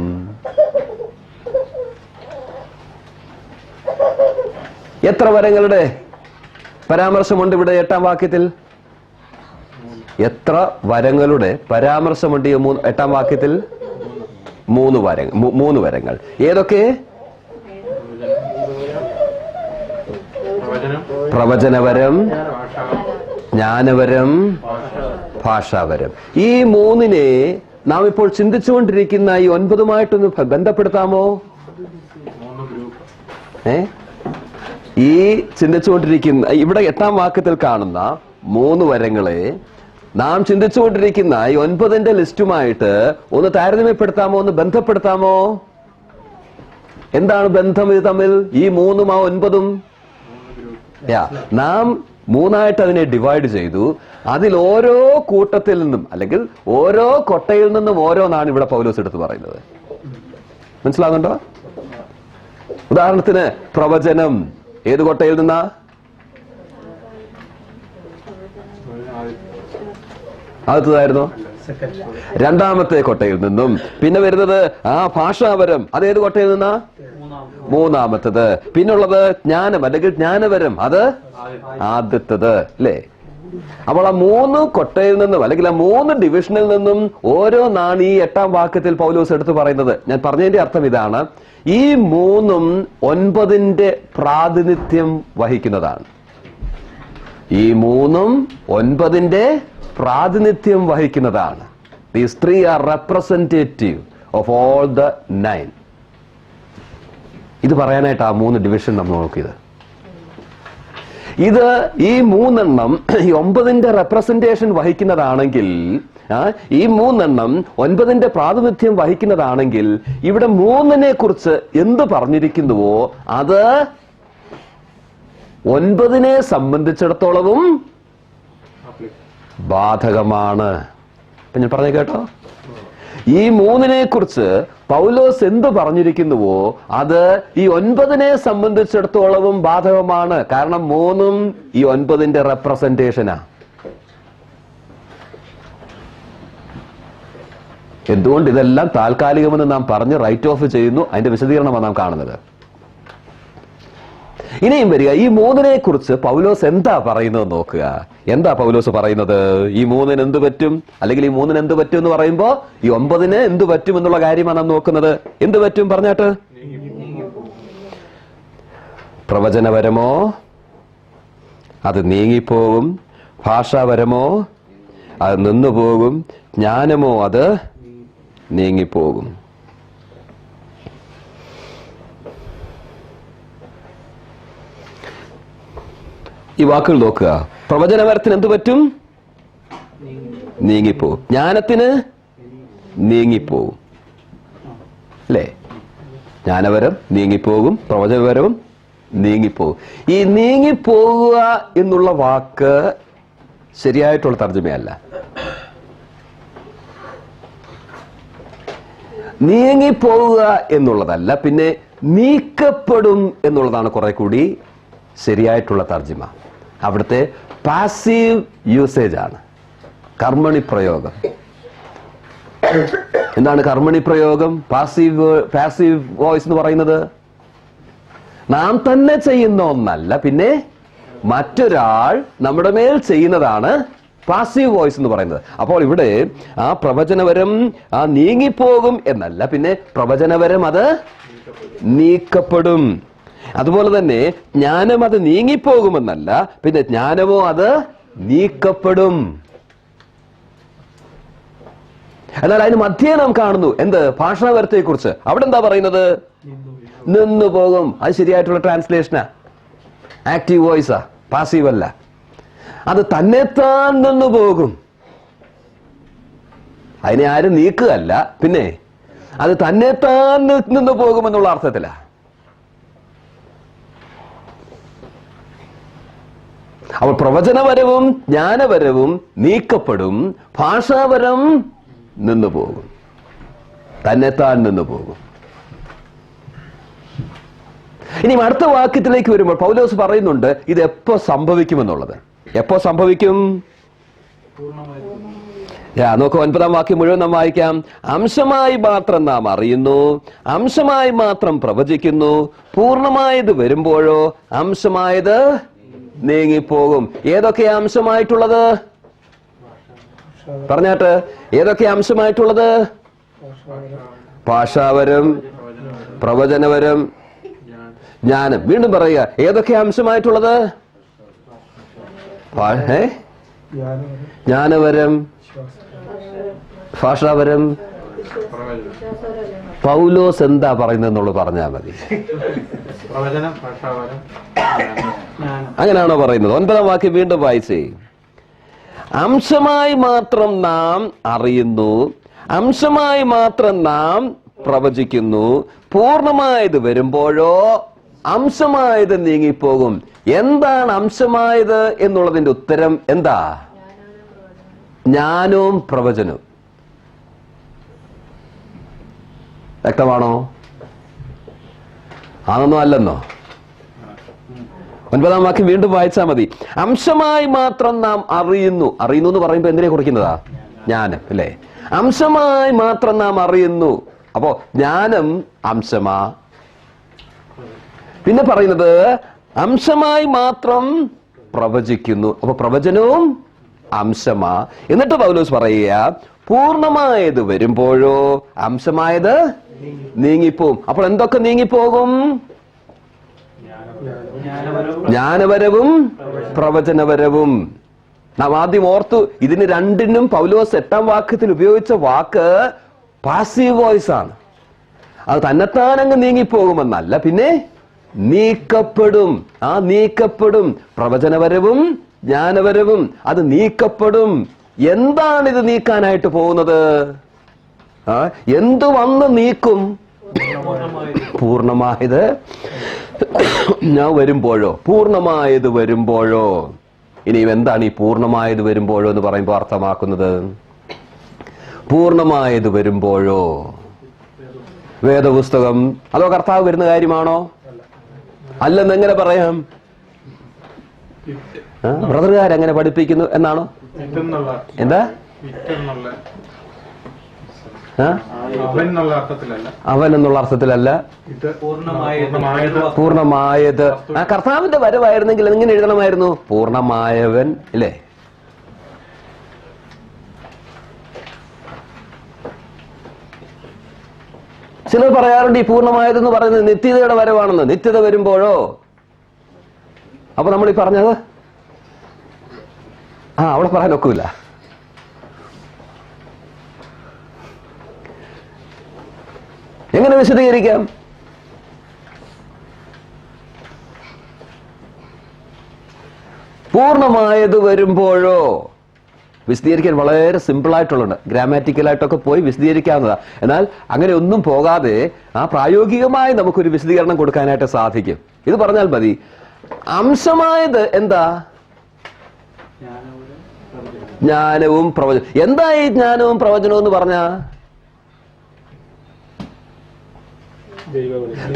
എത്ര വരങ്ങളുടെ പരാമർശമുണ്ട് ഇവിടെ 8-ാം വാക്യത്തിൽ? എത്ര വരങ്ങളുടെ പരാമർശമുണ്ട് 8-ാം വാക്യത്തിൽ? 3 വരങ്ങൾ. ഏതൊക്കെ? പ്രവചനവരം, ജ്ഞാനവരം, ഭാഷാവരം. ഈ 3നെ നാം ഇപ്പോൾ ചിന്തിച്ചുകൊണ്ടിരിക്കുന്ന ഈ 9-മായിട്ടൊന്ന് ബന്ധപ്പെടുത്താമോ? ഈ ചിന്തിച്ചുകൊണ്ടിരിക്കുന്ന ഇവിടെ 8-ാം വാക്യത്തിൽ കാണുന്ന 3 വരങ്ങളെ നാം ചിന്തിച്ചുകൊണ്ടിരിക്കുന്ന ഈ 9ന്റെ ലിസ്റ്റുമായിട്ട് ഒന്ന് താരതമ്യപ്പെടുത്താമോ, ഒന്ന് ബന്ധപ്പെടുത്താമോ? എന്താണ് ബന്ധം ഇത് തമ്മിൽ? ഈ 3ഉം 9ഉം നാം 3ആയിട്ട് അതിനെ ഡിവൈഡ് ചെയ്തു. അതിൽ ഓരോ കൂട്ടത്തിൽ നിന്നും അല്ലെങ്കിൽ ഓരോ കൊട്ടയിൽ നിന്നും ഓരോന്നാണ് ഇവിടെ പൗലോസ് എടുത്ത് പറയുന്നത്. മനസ്സിലാകുന്നുണ്ടോ? ഉദാഹരണത്തിന് പ്രവചനം ഏത് കൊട്ടയിൽ നിന്നാ? ആദ്യത്തേതായിരുന്നു? രണ്ടാമത്തെ കൊട്ടയിൽ നിന്നും. പിന്നെ വരുന്നത് ഭാഷാവരം, അതേത് കൊട്ടയിൽ നിന്നാ? മൂന്നാമത്തത്. പിന്നുള്ളത് ജ്ഞാനം അല്ലെങ്കിൽ ജ്ഞാനവരം, അത് ആദ്യത്തത് അല്ലേ? അപ്പോൾ ആ 3 കൊട്ടയിൽ നിന്നും അല്ലെങ്കിൽ ആ 3 ഡിവിഷനിൽ നിന്നും ഓരോന്നാണ് ഈ 8-ാം വാക്യത്തിൽ പൗലോസ് എടുത്തു പറയുന്നത്. ഞാൻ പറഞ്ഞതിന്റെ അർത്ഥം ഇതാണ്, ഈ 3ഉം 9ന്റെ പ്രാതിനിധ്യം വഹിക്കുന്നതാണ്. ഈ 3ഉം 9ന്റെ പ്രാതിനിധ്യം വഹിക്കുന്നതാണ്. These 3 are representative of all the 9. ഇത് പറയാനായിട്ട് ആ 3 ഡിവിഷൻ നമ്മൾ നോക്കിയത്. ഇത് ഈ 3 എണ്ണം ഈ 9ന്റെ റെപ്രസെന്റേഷൻ വഹിക്കുന്നതാണെങ്കിൽ, ഈ 3 എണ്ണം 9ന്റെ പ്രാതിനിധ്യം വഹിക്കുന്നതാണെങ്കിൽ, ഇവിടെ 3നെ കുറിച്ച് എന്ത് പറഞ്ഞിരിക്കുന്നുവോ അത് 9നെ സംബന്ധിച്ചിടത്തോളവും ബാധകമാണ്. അപ്പൊ ഞാൻ പറഞ്ഞു കേട്ടോ, ഈ 3നെ കുറിച്ച് പൗലോസ് എന്ത് പറഞ്ഞിരിക്കുന്നുവോ അത് ഈ 9നെ സംബന്ധിച്ചിടത്തോളവും ബാധകമാണ്. കാരണം 3ഉം ഈ 9ന്റെ റെപ്രസെന്റേഷനാ. എന്തുകൊണ്ട് ഇതെല്ലാം താൽക്കാലികമെന്ന് നാം പറഞ്ഞ് റൈറ്റ് ഓഫ് ചെയ്യുന്നു? അതിന്റെ വിശദീകരണമാണ് നാം കാണുന്നത്. ഇനിയും വരിക, ഈ 3നെ കുറിച്ച് പൗലോസ് എന്താ പറയുന്നത് നോക്കുക. എന്താ പൗലോസ് പറയുന്നത്? ഈ 3ന് എന്ത് പറ്റും, അല്ലെങ്കിൽ ഈ 3ന് എന്ത് പറ്റും എന്ന് പറയുമ്പോ ഈ 9ന് എന്ത് പറ്റും എന്നുള്ള കാര്യമാണ് നാം നോക്കുന്നത്. എന്ത് പറ്റും പറഞ്ഞാട്ട്? പ്രവചനപരമോ അത് നീങ്ങിപ്പോകും, ഭാഷാപരമോ അത് നിന്നുപോകും, ജ്ഞാനമോ അത് നീങ്ങിപ്പോകും. ഈ വാക്കുകൾ നോക്കുക. പ്രവചനപരത്തിന് എന്ത് പറ്റും? നീങ്ങിപ്പോകും. ജ്ഞാനത്തിന് നീങ്ങിപ്പോകും അല്ലേ? ജ്ഞാനപരം നീങ്ങിപ്പോകും, പ്രവചനപരവും നീങ്ങിപ്പോകും. ഈ നീങ്ങിപ്പോകുക എന്നുള്ള വാക്ക് ശരിയായിട്ടുള്ള തർജ്ജമയല്ല. നീങ്ങിപ്പോകുക എന്നുള്ളതല്ല, പിന്നെ നീക്കപ്പെടും എന്നുള്ളതാണ് കുറെ കൂടി ശരിയായിട്ടുള്ള തർജ്ജിമ. അവിടുത്തെ പാസീവ് യൂസേജ് ആണ്, കർമ്മണി പ്രയോഗം. എന്താണ് കർമ്മണി പ്രയോഗം? പാസീവ് വോയിസ് എന്ന് പറയുന്നത് നാം തന്നെ ചെയ്യുന്ന ഒന്നല്ല, പിന്നെ മറ്റൊരാൾ നമ്മുടെ മേൽ ചെയ്യുന്നതാണ് പാസീവ് വോയിസ് എന്ന് പറയുന്നത്. അപ്പോൾ ഇവിടെ ആ പ്രവചനപരം നീങ്ങിപ്പോകും എന്നല്ല, പിന്നെ പ്രവചനപരം അത് നീക്കപ്പെടും. അതുപോലെ തന്നെ ജ്ഞാനം അത് നീങ്ങിപ്പോകുമെന്നല്ല, പിന്നെ ജ്ഞാനമോ അത് നീക്കപ്പെടും. എന്നാൽ അതിന് മധ്യേ നാം കാണുന്നു എന്ത്? ഭാഷാപരത്തെ കുറിച്ച്. അവിടെ എന്താ പറയുന്നത്? നിന്നു പോകും. അത് ശരിയായിട്ടുള്ള ട്രാൻസ്ലേഷനാ, ആക്റ്റീവ് വോയിസാ, പാസീവ് അല്ല. അത് തന്നെത്താൻ നിന്നു പോകും. അതിനെ ആരും നീക്കുകയല്ല, പിന്നെ അത് തന്നെത്താൻ നിന്നു പോകുമെന്നുള്ള അർത്ഥത്തിലാ. അപ്പോൾ പ്രവചനപരവും ജ്ഞാനപരവും നീക്കപ്പെടും, ഭാഷാപരം നിന്നു പോകും, തന്നെത്താൻ നിന്നു പോകും. ഇനി അടുത്ത വാക്യത്തിലേക്ക് വരുമ്പോൾ പൗലോസ് പറയുന്നുണ്ട് ഇത് എപ്പോ സംഭവിക്കുമെന്നുള്ളത്. എപ്പോ സംഭവിക്കും? നോക്കൂ, 9-ാം വാക്യം മുഴുവൻ നാം വായിക്കാം. അംശമായി മാത്രം നാം അറിയുന്നു, അംശമായി മാത്രം പ്രവചിക്കുന്നു, പൂർണ്ണമായത് വരുമ്പോഴോ അംശമായത് നീങ്ങിപ്പോകും. ഏതൊക്കെയാ അംശമായിട്ടുള്ളത്? പറഞ്ഞാട്ട്, ഏതൊക്കെയാ അംശമായിട്ടുള്ളത്? ഭാഷാപരം, പ്രവചനപരം, ജ്ഞാനം. വീണ്ടും പറയുക, ഏതൊക്കെയാ അംശമായിട്ടുള്ളത്? ജ്ഞാനപരം, ഭാഷാപരം. പൗലോസ് എന്താ പറയുന്നതെന്നുള്ളത് പറഞ്ഞാൽ മതി. അങ്ങനെയാണോ പറയുന്നത്? 9-ാം വാക്യം വീണ്ടും വായിച്ചേ. അംശമായി മാത്രം നാം അറിയുന്നു, അംശമായി മാത്രം നാം പ്രവചിക്കുന്നു, പൂർണ്ണമായത് വരുമ്പോഴോ അംശമായത് നീങ്ങിപ്പോകും. എന്താണ് അംശമായത് എന്നുള്ളതിന്റെ ഉത്തരം എന്താ? ജ്ഞാനവും പ്രവചനവും. വ്യക്തമാണോ? അതൊന്നും അല്ലെന്നോ? 9-ാം വാക്യം വീണ്ടും വായിച്ചാൽ മതി. അംശമായി മാത്രം നാം അറിയുന്നു. അറിയുന്നു എന്ന് പറയുമ്പോ എന്തിനെ കുറിക്കുന്നതാ? ജ്ഞാനം അല്ലേ? അംശമായി മാത്രം നാം അറിയുന്നു. അപ്പോ ജ്ഞാനം അംശമാ. പിന്നെ പറയുന്നത് അംശമായി മാത്രം പ്രവചിക്കുന്നു. അപ്പൊ പ്രവചനവും അംശമാ. എന്നിട്ട് പൗലോസ് പറയുക, പൂർണ്ണമായത് വരുമ്പോഴോ അംശമായത് നീങ്ങിപ്പോവും. അപ്പോൾ എന്തൊക്കെ നീങ്ങിപ്പോകും? ജ്ഞാനപരവും പ്രവചനപരവും. നാം ആദ്യം ഓർത്തു, ഇതിന് രണ്ടിനും പൗലോസ് 8-ാം വാക്യത്തിൽ ഉപയോഗിച്ച വാക്ക് പാസീവ് വോയിസ് ആണ്. അത് തന്നെത്താനങ്ങ് നീങ്ങിപ്പോകുമെന്നല്ല, പിന്നെ നീക്കപ്പെടും. ആ നീക്കപ്പെടും. പ്രവചനപരവും ജ്ഞാനപരവും അത് നീക്കപ്പെടും. എന്താണ് ഇത് നീക്കാനായിട്ട് പോകുന്നത്? എന്തു വന്ന് നീക്കും? പൂർണ്ണമായത് ഞാൻ വരുമ്പോഴോ, പൂർണ്ണമായത് വരുമ്പോഴോ. ഇനിയും എന്താണ് ഈ പൂർണ്ണമായത് വരുമ്പോഴോ എന്ന് പറയുമ്പോൾ അർത്ഥമാക്കുന്നത്? പൂർണ്ണമായത് വരുമ്പോഴോ വേദപുസ്തകം അതോ കർത്താവ് വരുന്ന കാര്യമാണോ? അല്ലെന്ന് എങ്ങനെ പറയാം? ബ്രദറുകാരെങ്ങനെ പഠിപ്പിക്കുന്നു എന്നാണോ? എന്താ? അവൻ എന്നുള്ള അർത്ഥത്തിലല്ല, പൂർണ്ണമായത്. ആ കർത്താവിന്റെ വരവായിരുന്നെങ്കിൽ എങ്ങനെ എഴുതണമായിരുന്നു? പൂർണ്ണമായവൻ അല്ലേ? ചിലർ പറയാറുണ്ട് ഈ പൂർണ്ണമായതെന്ന് പറയുന്നത് നിത്യതയുടെ വരവാണെന്ന്. നിത്യത വരുമ്പോഴോ? അപ്പൊ നമ്മൾ ഈ പറഞ്ഞത് അവിടെ പറയാൻ ഒക്കില്ല. എങ്ങനെ വിശദീകരിക്കാം? പൂർണ്ണമായത് വരുമ്പോഴോ വിശദീകരിക്കാൻ വളരെ സിമ്പിൾ ആയിട്ടുള്ളത്, ഗ്രാമാറ്റിക്കലായിട്ടൊക്കെ പോയി വിശദീകരിക്കാവുന്നതാ. എന്നാൽ അങ്ങനെ ഒന്നും പോകാതെ പ്രായോഗികമായി നമുക്കൊരു വിശദീകരണം കൊടുക്കാനായിട്ട് സാധിക്കും. ഇത് പറഞ്ഞാൽ മതി. അംശമായത് എന്താ? ജ്ഞാനവും പ്രവചനം. എന്താ ഈ ജ്ഞാനവും പ്രവചനവും എന്ന് പറഞ്ഞ?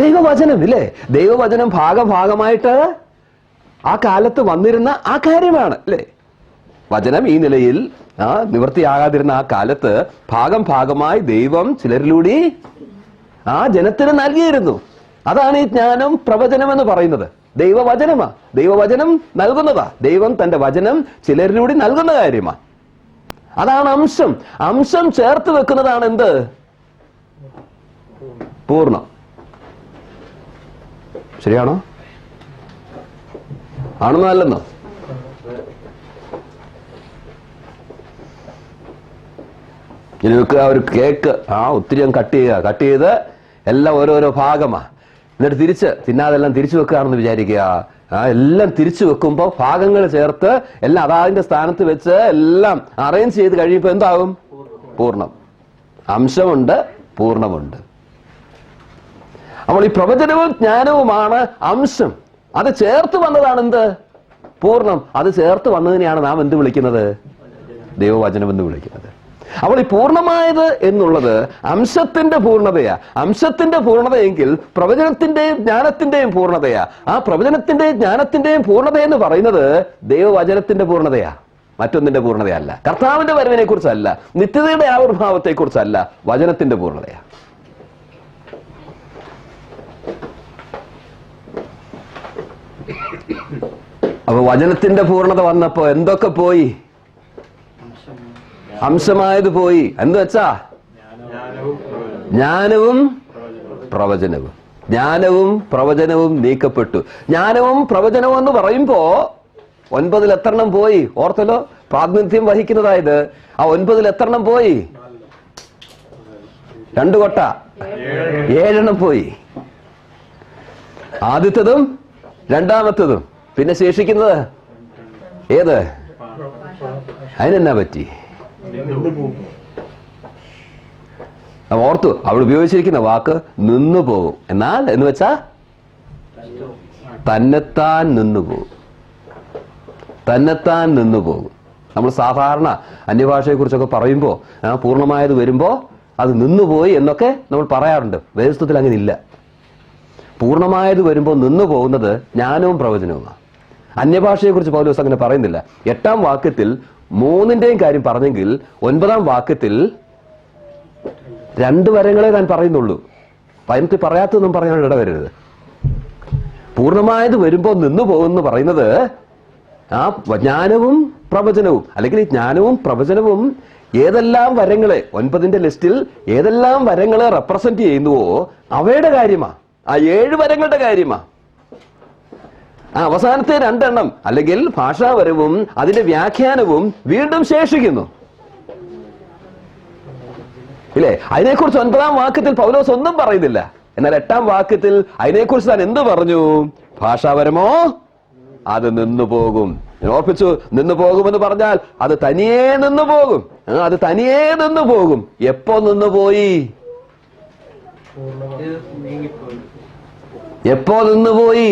ദൈവവചനം ഇല്ലേ? ദൈവവചനം ഭാഗമായിട്ട് ആ കാലത്ത് വന്നിരുന്ന ആ കാര്യമാണ് അല്ലേ? വചനം ഈ നിലയിൽ നിവൃത്തിയാകാതിരുന്ന ആ കാലത്ത് ഭാഗമായി ദൈവം ചിലരിലൂടെ ആ ജനത്തിന് നൽകിയിരുന്നു. അതാണ് ഈ ജ്ഞാനം പ്രവചനം എന്ന് പറയുന്നത്. ദൈവവചനമാ. ദൈവവചനം നൽകുന്നതാ. ദൈവം തന്റെ വചനം ചിലരിലൂടെ നൽകുന്ന കാര്യമാ. അതാണ് അംശം. അംശം ചേർത്ത് വെക്കുന്നതാണ് എന്ത്? പൂർണ്ണം. ശരിയാണോ? ആണെന്നോ അല്ലെന്നോ? ഇനി ഒരു കേക്ക് ഒത്തിരി കട്ട് ചെയ്ത് എല്ലാം ഓരോരോ ഭാഗമാ. എന്നിട്ട് തിന്നാതെല്ലാം തിരിച്ചു വെക്കുകയാണെന്ന് വിചാരിക്കുക. എല്ലാം തിരിച്ചു വെക്കുമ്പോൾ ഭാഗങ്ങൾ ചേർത്ത് എല്ലാം അതാതിന്റെ സ്ഥാനത്ത് വെച്ച് എല്ലാം അറേഞ്ച് ചെയ്ത് കഴിയുമ്പോൾ എന്താകും? പൂർണ്ണം. അംശമുണ്ട്, പൂർണ്ണമുണ്ട്. അപ്പോൾ ഈ പ്രവചനവും ജ്ഞാനവുമാണ് അംശം. അത് ചേർത്ത് വന്നതാണ് എന്ത്? പൂർണ്ണം. അത് ചേർത്ത് വന്നതിനെയാണ് നാം എന്ത് വിളിക്കുന്നത്? ദൈവവചനം എന്ന് വിളിക്കുന്നത്. അപ്പോൾ ഈ പൂർണ്ണമായത് എന്നുള്ളത് അംശത്തിന്റെ പൂർണ്ണതയാ. അംശത്തിന്റെ പൂർണ്ണതയെങ്കിൽ പ്രവചനത്തിന്റെയും ജ്ഞാനത്തിന്റെയും പൂർണ്ണതയാ. ആ പ്രവചനത്തിന്റെയും ജ്ഞാനത്തിന്റെയും പൂർണ്ണത എന്ന് പറയുന്നത് ദൈവവചനത്തിന്റെ പൂർണ്ണതയാ, മറ്റൊന്നിന്റെ പൂർണ്ണതയല്ല. കർത്താവിന്റെ വരവിനെ കുറിച്ചല്ല, നിത്യതയുടെ ആവിർഭാവത്തെ കുറിച്ചല്ല, വചനത്തിന്റെ പൂർണ്ണതയാ. അപ്പൊ വചനത്തിന്റെ പൂർണ്ണത വന്നപ്പോ എന്തൊക്കെ പോയി? അംശമായത് പോയി. എന്ന് വെച്ചാ ജ്ഞാനവും പ്രവചനവും. ജ്ഞാനവും പ്രവചനവും നീക്കപ്പെട്ടു. ജ്ഞാനവും പ്രവചനവും എന്ന് പറയുമ്പോ 9 എത്രണ്ണം പോയി? ഓർത്തല്ലോ, പ്രാതിനിധ്യം വഹിക്കുന്നതായത്. ആ 9 എത്രണ്ണം പോയി? 2 കൊട്ട, 7 പോയി. ആദ്യത്തതും രണ്ടാമത്തതും. പിന്നെ ശേഷിക്കുന്നത് ഏത്? അതിനെന്നാ പറ്റി? ഓർത്തു, അവിടെ ഉപയോഗിച്ചിരിക്കുന്ന വാക്ക് നിന്നു പോകും. എന്നാൽ എന്ന് വെച്ചാ തന്നെത്താൻ നിന്നു പോകും. തന്നെത്താൻ നിന്നു പോകും. നമ്മൾ സാധാരണ അന്യഭാഷയെ കുറിച്ചൊക്കെ പറയുമ്പോൾ പൂർണ്ണമായത് വരുമ്പോ അത് നിന്നുപോയി എന്നൊക്കെ നമ്മൾ പറയാറുണ്ട്. വേദപുസ്തകത്തിൽ അങ്ങനെ ഇല്ല. പൂർണ്ണമായത് വരുമ്പോൾ നിന്നു പോകുന്നത് ജ്ഞാനവും പ്രവചനവുമാണ്. അന്യഭാഷയെക്കുറിച്ച് പൗലോസ് അങ്ങനെ പറയുന്നില്ല. 8-ാം വാക്യത്തിൽ 3-ന്റെയും കാര്യം പറഞ്ഞെങ്കിൽ 9-ാം വാക്യത്തിൽ 2 വരങ്ങളെ താൻ പറയുന്നുള്ളൂ. പതിനെട്ട് പറയാത്തതൊന്നും പറയാൻ ഇടവരരുത്. പൂർണ്ണമായത് വരുമ്പോൾ നിന്നു പോകുമെന്ന് പറയുന്നത് ആ ജ്ഞാനവും പ്രവചനവും, അല്ലെങ്കിൽ ഈ ജ്ഞാനവും പ്രവചനവും ഏതെല്ലാം വരങ്ങളെ 9-ന്റെ ലിസ്റ്റിൽ ഏതെല്ലാം വരങ്ങളെ റെപ്രസെന്റ് ചെയ്യുന്നുവോ അവയുടെ കാര്യമാ, ആ 7 വരങ്ങളുടെ കാര്യമാ. ആ അവസാനത്തെ 2 എണ്ണം അല്ലെങ്കിൽ ഭാഷാവരവും അതിന്റെ വ്യാഖ്യാനവും വീണ്ടും ശേഷിക്കുന്നു, ഇല്ലേ? അതിനെക്കുറിച്ച് 9-ാം വാക്യത്തിൽ പൗലോസ് ഒന്നും പറയുന്നില്ല. എന്നാൽ 8-ാം വാക്യത്തിൽ അതിനെക്കുറിച്ച് താൻ എന്ത് പറഞ്ഞു? ഭാഷാവരമോ അത് നിന്നു പോകും. ഓർപ്പിച്ചു, നിന്നു പോകുമെന്ന് പറഞ്ഞാൽ അത് തനിയേ നിന്നു പോകും. അത് തനിയേ നിന്നു പോകും. എപ്പോ നിന്നുപോയി? എപ്പോ നിന്നുപോയി?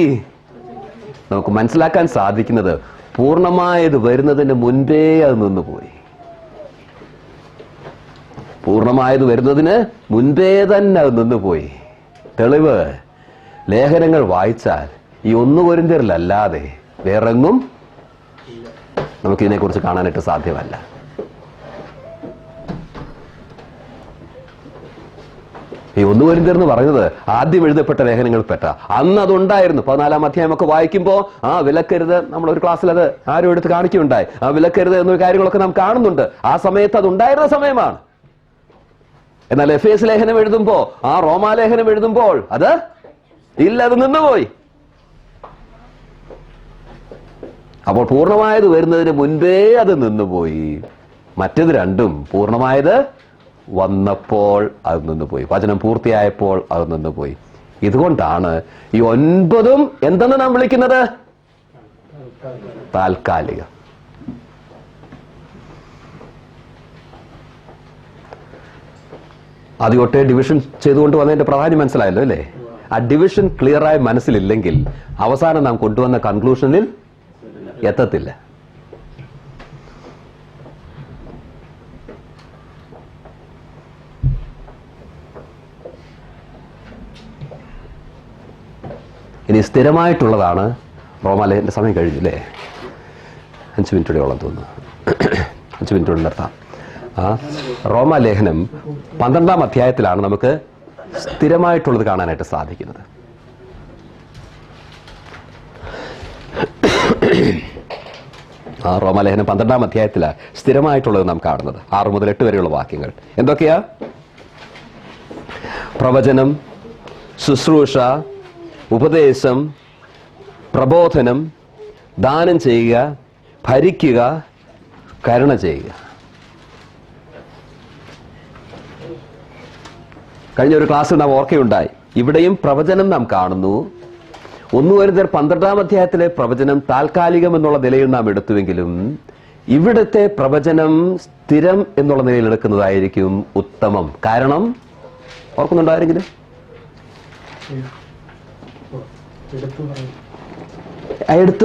നമുക്ക് മനസ്സിലാക്കാൻ സാധിക്കുന്നത് പൂർണ്ണമായത് വരുന്നതിന് മുൻപേ അത് നിന്നുപോയി. പൂർണ്ണമായത് വരുന്നതിന് മുൻപേ തന്നെ അത് നിന്നുപോയി. തെളിവ് ലേഖനങ്ങൾ വായിച്ചാൽ ഈ 1 കൊരിന്ത്യരിലല്ലാതെ വേറെങ്ങും നമുക്കിതിനെക്കുറിച്ച് കാണാനായിട്ട് സാധ്യമല്ല. ഈ 1 കൊരിന്ത്യർ എന്ന് പറയുന്നത് ആദ്യം എഴുതപ്പെട്ട ലേഖനങ്ങൾ പെട്ട അന്ന് അതുണ്ടായിരുന്നു. 14-ാം അധ്യായമൊക്കെ വായിക്കുമ്പോൾ വിലക്കരുത്, നമ്മൾ ഒരു ക്ലാസ്സിൽ അത് ആരും എടുത്ത് കാണിക്കുകയുണ്ടായി. വിലക്കരുത് എന്നൊരു കാര്യങ്ങളൊക്കെ നാം കാണുന്നുണ്ട്. ആ സമയത്ത് അത് ഉണ്ടായിരുന്ന സമയമാണ്. എന്നാൽ എഫേസ് ലേഖനം എഴുതുമ്പോ, റോമാലേഖനം എഴുതുമ്പോൾ അത് ഇല്ല, അത് നിന്നുപോയി. അപ്പോൾ പൂർണ്ണമായത് വരുന്നതിന് മുൻപേ അത് നിന്നുപോയി. മറ്റേത് രണ്ടും പൂർണ്ണമായത് വന്നപ്പോൾ അത് നിന്നുപോയി, വചനം പൂർത്തിയായപ്പോൾ അത് നിന്നുപോയി. ഇതുകൊണ്ടാണ് ഈ 9ഉം എന്തെന്ന് നാം വിളിക്കുന്നത്? താൽക്കാലികം. ആദ്യമൊട്ടേ ഡിവിഷൻ ചെയ്തുകൊണ്ട് വന്നതിന്റെ പ്രാധാന്യം മനസ്സിലായല്ലോ, അല്ലേ? ആ ഡിവിഷൻ ക്ലിയറായി മനസ്സിലില്ലെങ്കിൽ അവസാനം നാം കൊണ്ടുവന്ന കൺക്ലൂഷനിൽ എത്തത്തില്ല. ഇനി സ്ഥിരമായിട്ടുള്ളതാണ് റോമാലേഖന്റെ സമയം കഴിഞ്ഞു, അല്ലേ? 5 മിനിറ്റോടെയോളം തോന്നുന്നു. 5 മിനിറ്റോടെ നിർത്താം. റോമാലേഖനം 12-ാം അധ്യായത്തിലാണ് നമുക്ക് സ്ഥിരമായിട്ടുള്ളത് കാണാനായിട്ട് സാധിക്കുന്നത്. റോമാലേഖനം 12-ാം അധ്യായത്തിലാണ് സ്ഥിരമായിട്ടുള്ളത് നാം കാണുന്നത്. 6 മുതൽ 8 വരെയുള്ള വാക്യങ്ങൾ എന്തൊക്കെയാ? പ്രവചനം, ശുശ്രൂഷ, ഉപദേശം, പ്രബോധനം, ദാനം ചെയ്യുക, ഭരിക്കുക, കരുണ ചെയ്യുക. കഴിഞ്ഞ ഒരു ക്ലാസ്സിൽ നാം ഓർക്കുകയുണ്ടായി, ഇവിടെയും പ്രവചനം നാം കാണുന്നു. 1 കൊരിന്ത്യർ 12-ാം അധ്യായത്തിലെ പ്രവചനം താൽക്കാലികം എന്നുള്ള നിലയിൽ നാം എടുത്തുവെങ്കിലും ഇവിടുത്തെ പ്രവചനം സ്ഥിരം എന്നുള്ള നിലയിൽ എടുക്കുന്നതായിരിക്കും ഉത്തമം. കാരണം ഓർക്കുന്നുണ്ടായിരുന്നെങ്കിലും എടുത്തു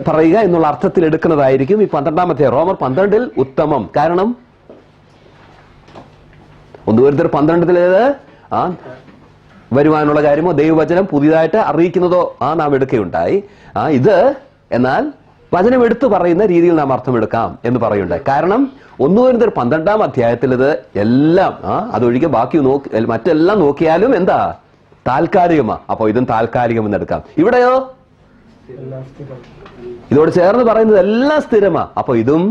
പറയുക എന്നുള്ള അർത്ഥത്തിൽ എടുക്കുന്നതായിരിക്കും ഈ 12-ാം അധ്യായം റോമർ 12-ൽ ഉത്തമം. കാരണം 1 കൊരിന്ത്യർ 12-ലേത് വരുവാനുള്ള കാര്യമോ ദൈവവചനം പുതിയതായിട്ട് അറിയിക്കുന്നതോ നാം എടുക്കുകയുണ്ടായി. ഇത് എന്നാൽ വചനം എടുത്തു പറയുന്ന രീതിയിൽ നാം അർത്ഥമെടുക്കാം എന്ന് പറയുണ്ടായി. കാരണം 1 കൊരിന്ത്യർ 12-ാം അധ്യായത്തിൽ ഇത് എല്ലാം അതൊഴികെ ബാക്കി മറ്റെല്ലാം നോക്കിയാലും എന്താ? താൽക്കാലികമാ. അപ്പൊ ഇതും താൽക്കാലികം എന്നെടുക്കാം. ഇവിടെയോ ഇതോട് ചേർന്ന് പറയുന്നത് എല്ലാം സ്ഥിരമാ. അപ്പൊ ഇതും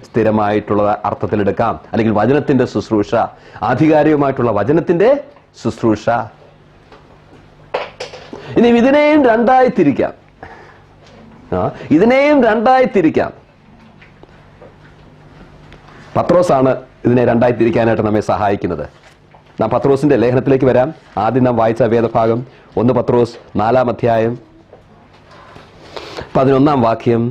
സ്ഥിരമായിട്ടുള്ള അർത്ഥത്തിലെടുക്കാം. അല്ലെങ്കിൽ വചനത്തിന്റെ ശുശ്രൂഷ, ആധികാരികമായിട്ടുള്ള വചനത്തിന്റെ ശുശ്രൂഷ. ഇനി ഇതിനെയും രണ്ടായി തിരിക്കാം. ഇതിനെയും രണ്ടായി തിരിക്കാം. പത്രോസാണ് ഇതിനെ രണ്ടായി തിരിക്കാനായിട്ട് നമ്മെ സഹായിക്കുന്നത്. നാം പത്രോസിന്റെ ലേഖനത്തിലേക്ക് വരാം. ആദ്യം നാം വായിച്ച വേദഭാഗം 1 പത്രോസ് 4-ാം അധ്യായം 11-ാം വാക്യം.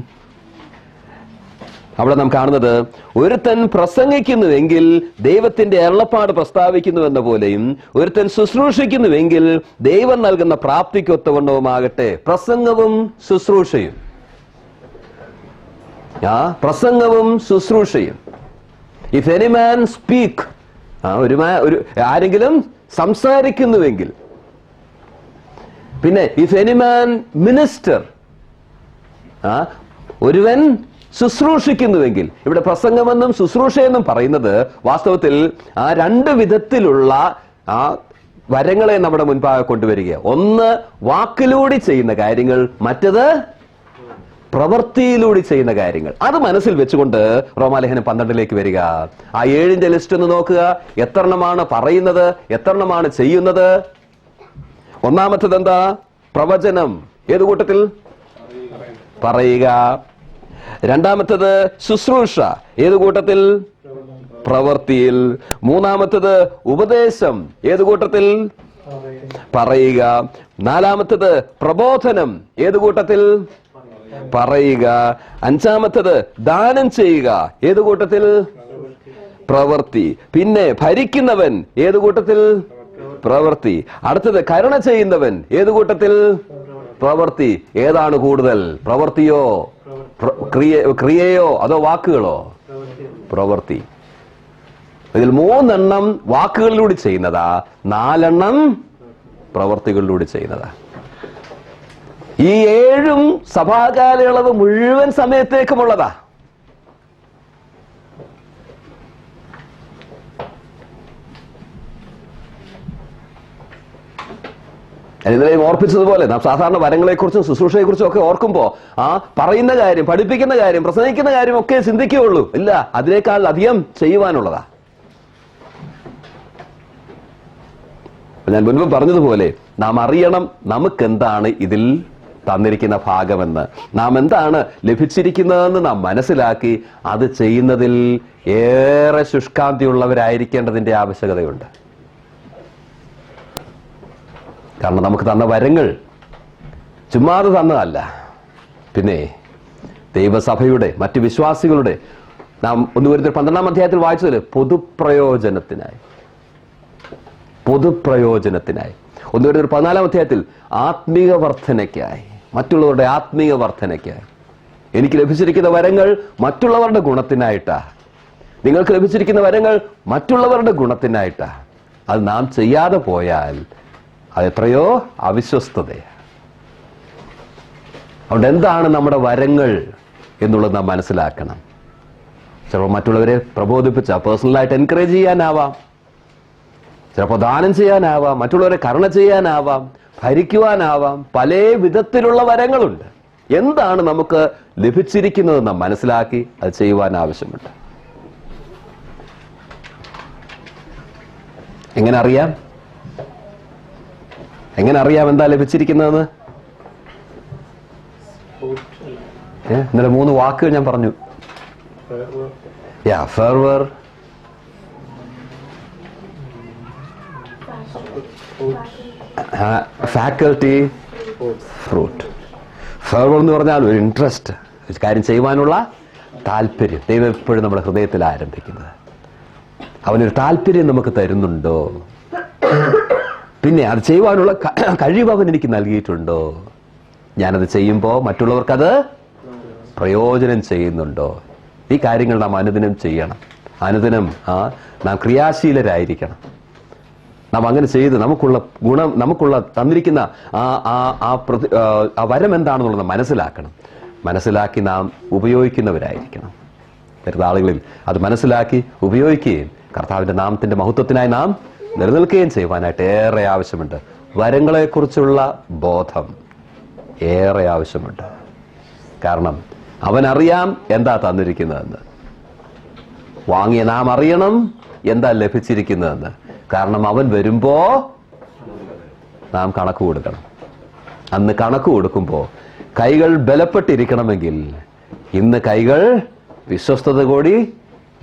അവിടെ നാം കാണുന്നത്, ഒരുത്തൻ പ്രസംഗിക്കുന്നുവെങ്കിൽ ദൈവത്തിന്റെ അരുളപ്പാട് പ്രസ്താവിക്കുന്നുവെന്ന പോലെയും ഒരുത്തൻ ശുശ്രൂഷിക്കുന്നുവെങ്കിൽ ദൈവം നൽകുന്ന പ്രാപ്തിക്കൊത്തവണ്ണവുമാകട്ടെ. പ്രസംഗവും ശുശ്രൂഷയും, പ്രസംഗവും ശുശ്രൂഷയും. ഇഫ് എനി മാൻ സ്പീക്ക്, ആരെങ്കിലും സംസാരിക്കുന്നുവെങ്കിൽ, പിന്നെ ഇഫ് എനി മാൻ മിനിസ്റ്റർ, ഒരുവൻ ശുശ്രൂഷിക്കുന്നുവെങ്കിൽ, ഇവിടെ പ്രസംഗമെന്നും ശുശ്രൂഷയെന്നും പറയുന്നത് വാസ്തവത്തിൽ ആ രണ്ട് വിധത്തിലുള്ള ആ വരങ്ങളെ നമ്മുടെ മുൻപാകെ കൊണ്ടുവരിക. ഒന്ന് വാക്കിലൂടെ ചെയ്യുന്ന കാര്യങ്ങൾ, മറ്റത് പ്രവൃത്തിയിലൂടെ ചെയ്യുന്ന കാര്യങ്ങൾ. അത് മനസ്സിൽ വെച്ചുകൊണ്ട് റോമാലേഖനം 12 വരിക. ആ 7 ലിസ്റ്റ് ഒന്ന് നോക്കുക. എത്രണ്ണമാണ് പറയുന്നത്, എത്രണ്ണമാണ് ചെയ്യുന്നത്? ഒന്നാമത്തത് എന്താ? പ്രവചനം. ഏത് കൂട്ടത്തിൽ? പറയുക. രണ്ടാമത്തത് ശുശ്രൂഷ. ഏത് കൂട്ടത്തിൽ? പ്രവൃത്തിയിൽ. മൂന്നാമത്തത് ഉപദേശം. ഏത് കൂട്ടത്തിൽ? പറയുക. നാലാമത്തത് പ്രബോധനം. ഏത് കൂട്ടത്തിൽ? പറയുക. അഞ്ചാമത്തത് ദാനം ചെയ്യുക. ഏത് കൂട്ടത്തിൽ? പ്രവൃത്തി. പിന്നെ ഭരിക്കുന്നവൻ. ഏത് കൂട്ടത്തിൽ? പ്രവൃത്തി. അടുത്തത് കരുണ ചെയ്യുന്നവൻ. ഏത് കൂട്ടത്തിൽ? പ്രവൃത്തി. ഏതാണ് കൂടുതൽ? പ്രവൃത്തിയോ ക്രിയയോ അതോ വാക്കുകളോ? പ്രവൃത്തി. ഇതിൽ 3 എണ്ണം വാക്കുകളിലൂടെ ചെയ്യുന്നതാ, 4 എണ്ണം പ്രവൃത്തികളിലൂടെ ചെയ്യുന്നതാ. ഈ 7 സഭാകാലയളവ് മുഴുവൻ സമയത്തേക്കുമുള്ളതാ. ഇതിനെയും ഓർപ്പിച്ചതുപോലെ നാം സാധാരണ വരങ്ങളെക്കുറിച്ചും ശുശ്രൂഷയെക്കുറിച്ചും ഒക്കെ ഓർക്കുമ്പോ പറയുന്ന കാര്യം, പഠിപ്പിക്കുന്ന കാര്യം, പ്രസംഗിക്കുന്ന കാര്യം ഒക്കെ ചിന്തിക്കുകയുള്ളൂ. ഇല്ല, അതിനേക്കാൾ അധികം ചെയ്യുവാനുള്ളതാ. ഞാൻ മുൻപ് പറഞ്ഞതുപോലെ നാം അറിയണം നമുക്കെന്താണ് ഇതിൽ തന്നിരിക്കുന്ന ഭാഗമെന്ന്, നാം എന്താണ് ലഭിച്ചിരിക്കുന്നതെന്ന് നാം മനസ്സിലാക്കി അത് ചെയ്യുന്നതിൽ ഏറെ ശുഷ്കാന്തിയുള്ളവരായിരിക്കേണ്ടതിന്റെ ആവശ്യകതയുണ്ട്. കാരണം നമുക്ക് തന്ന വരങ്ങൾ ചുമ്മാതെ തന്നതല്ല. പിന്നെ ദൈവസഭയുടെ മറ്റു വിശ്വാസികളുടെ നാം 1 കൊരിന്ത്യർ 12-ാം അധ്യായത്തിൽ വായിച്ചതിൽ പൊതുപ്രയോജനത്തിനായി 1 കൊരിന്ത്യർ 14-ാം അധ്യായത്തിൽ ആത്മീയ വർധനയ്ക്കായി, മറ്റുള്ളവരുടെ ആത്മീയ വർധനയ്ക്കായി. എനിക്ക് ലഭിച്ചിരിക്കുന്ന വരങ്ങൾ മറ്റുള്ളവരുടെ ഗുണത്തിനായിട്ടാ. നിങ്ങൾക്ക് ലഭിച്ചിരിക്കുന്ന വരങ്ങൾ മറ്റുള്ളവരുടെ ഗുണത്തിനായിട്ടാ. അത് നാം ചെയ്യാതെ പോയാൽ അതെത്രയോ അവിശ്വസ്തതയാണ്. അതുകൊണ്ട് എന്താണ് നമ്മുടെ വരങ്ങൾ എന്നുള്ളത് നാം മനസ്സിലാക്കണം. ചിലപ്പോൾ മറ്റുള്ളവരെ പ്രബോധിപ്പിച്ച പേഴ്സണലായിട്ട് എൻകറേജ് ചെയ്യാനാവാം, ചിലപ്പോൾ ദാനം ചെയ്യാനാവാം, മറ്റുള്ളവരെ കരുണ ചെയ്യാനാവാം, ഭരിക്കുവാനാവാം. പല വിധത്തിലുള്ള വരങ്ങളുണ്ട്. എന്താണ് നമുക്ക് ലഭിച്ചിരിക്കുന്നത് നാം മനസ്സിലാക്കി അത് ചെയ്യുവാൻ ആവശ്യമുണ്ട്. എങ്ങനെ അറിയാം എന്താ ലഭിച്ചിരിക്കുന്നതെന്ന്? ഇന്നലെ 3 വാക്കുകൾ ഞാൻ പറഞ്ഞു. ഫെർവർ, ഫാക്കൽറ്റി, ഫ്രൂട്ട്. ഫെർവർ എന്ന് പറഞ്ഞാൽ ഒരു ഇൻട്രസ്റ്റ്, കാര്യം ചെയ്യുവാനുള്ള താല്പര്യം. ദൈവം എപ്പോഴും നമ്മുടെ ഹൃദയത്തിൽ ആരംഭിക്കുന്നത്. അവനൊരു താല്പര്യം നമുക്ക് തരുന്നുണ്ടോ? പിന്നെ അത് ചെയ്യുവാനുള്ള കഴിവ് അവൻ എനിക്ക് നൽകിയിട്ടുണ്ടോ? ഞാനത് ചെയ്യുമ്പോൾ മറ്റുള്ളവർക്കത് പ്രയോജനം ചെയ്യുന്നുണ്ടോ? ഈ കാര്യങ്ങൾ നാം അനുദിനം ചെയ്യണം. അനുദിനം നാം ക്രിയാശീലരായിരിക്കണം. നാം അങ്ങനെ ചെയ്ത് നമുക്കുള്ള ഗുണം, നമുക്കുള്ള തന്നിരിക്കുന്ന ആ വരം എന്താണെന്നുള്ളത് മനസ്സിലാക്കി നാം ഉപയോഗിക്കുന്നവരായിരിക്കണം. വരുന്ന ആളുകളിൽ അത് മനസ്സിലാക്കി ഉപയോഗിക്കുകയും കർത്താവിന്റെ നാമത്തിന്റെ മഹത്വത്തിനായി നാം നിലനിൽക്കുകയും ചെയ്യുവാനായിട്ട് ഏറെ ആവശ്യമുണ്ട്. വരങ്ങളെക്കുറിച്ചുള്ള ബോധം ഏറെ ആവശ്യമുണ്ട്. കാരണം അവനറിയാം എന്താ തന്നിരിക്കുന്നതെന്ന്. വാങ്ങിയ നാം അറിയണം എന്താ ലഭിച്ചിരിക്കുന്നതെന്ന്. കാരണം അവൻ വരുമ്പോ നാം കണക്ക് കൊടുക്കണം. അന്ന് കണക്ക് കൊടുക്കുമ്പോ കൈകൾ ബലപ്പെട്ടിരിക്കണമെങ്കിൽ ഇന്ന് കൈകൾ വിശ്വസ്തത കൂടി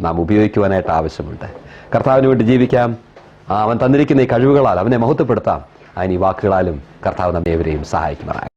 നാം ഉപയോഗിക്കുവാനായിട്ട് ആവശ്യമുണ്ട്. കർത്താവിന് വേണ്ടി ജീവിക്കാം. അവൻ തന്നിരിക്കുന്ന ഈ കഴിവുകളാൽ അവനെ മഹത്വപ്പെടുത്താം. അതിന് ഈ വാക്കുകളാലും കർത്താവ് നമ്മെ ഏവരെയും സഹായിക്കുമാറാകട്ടെ.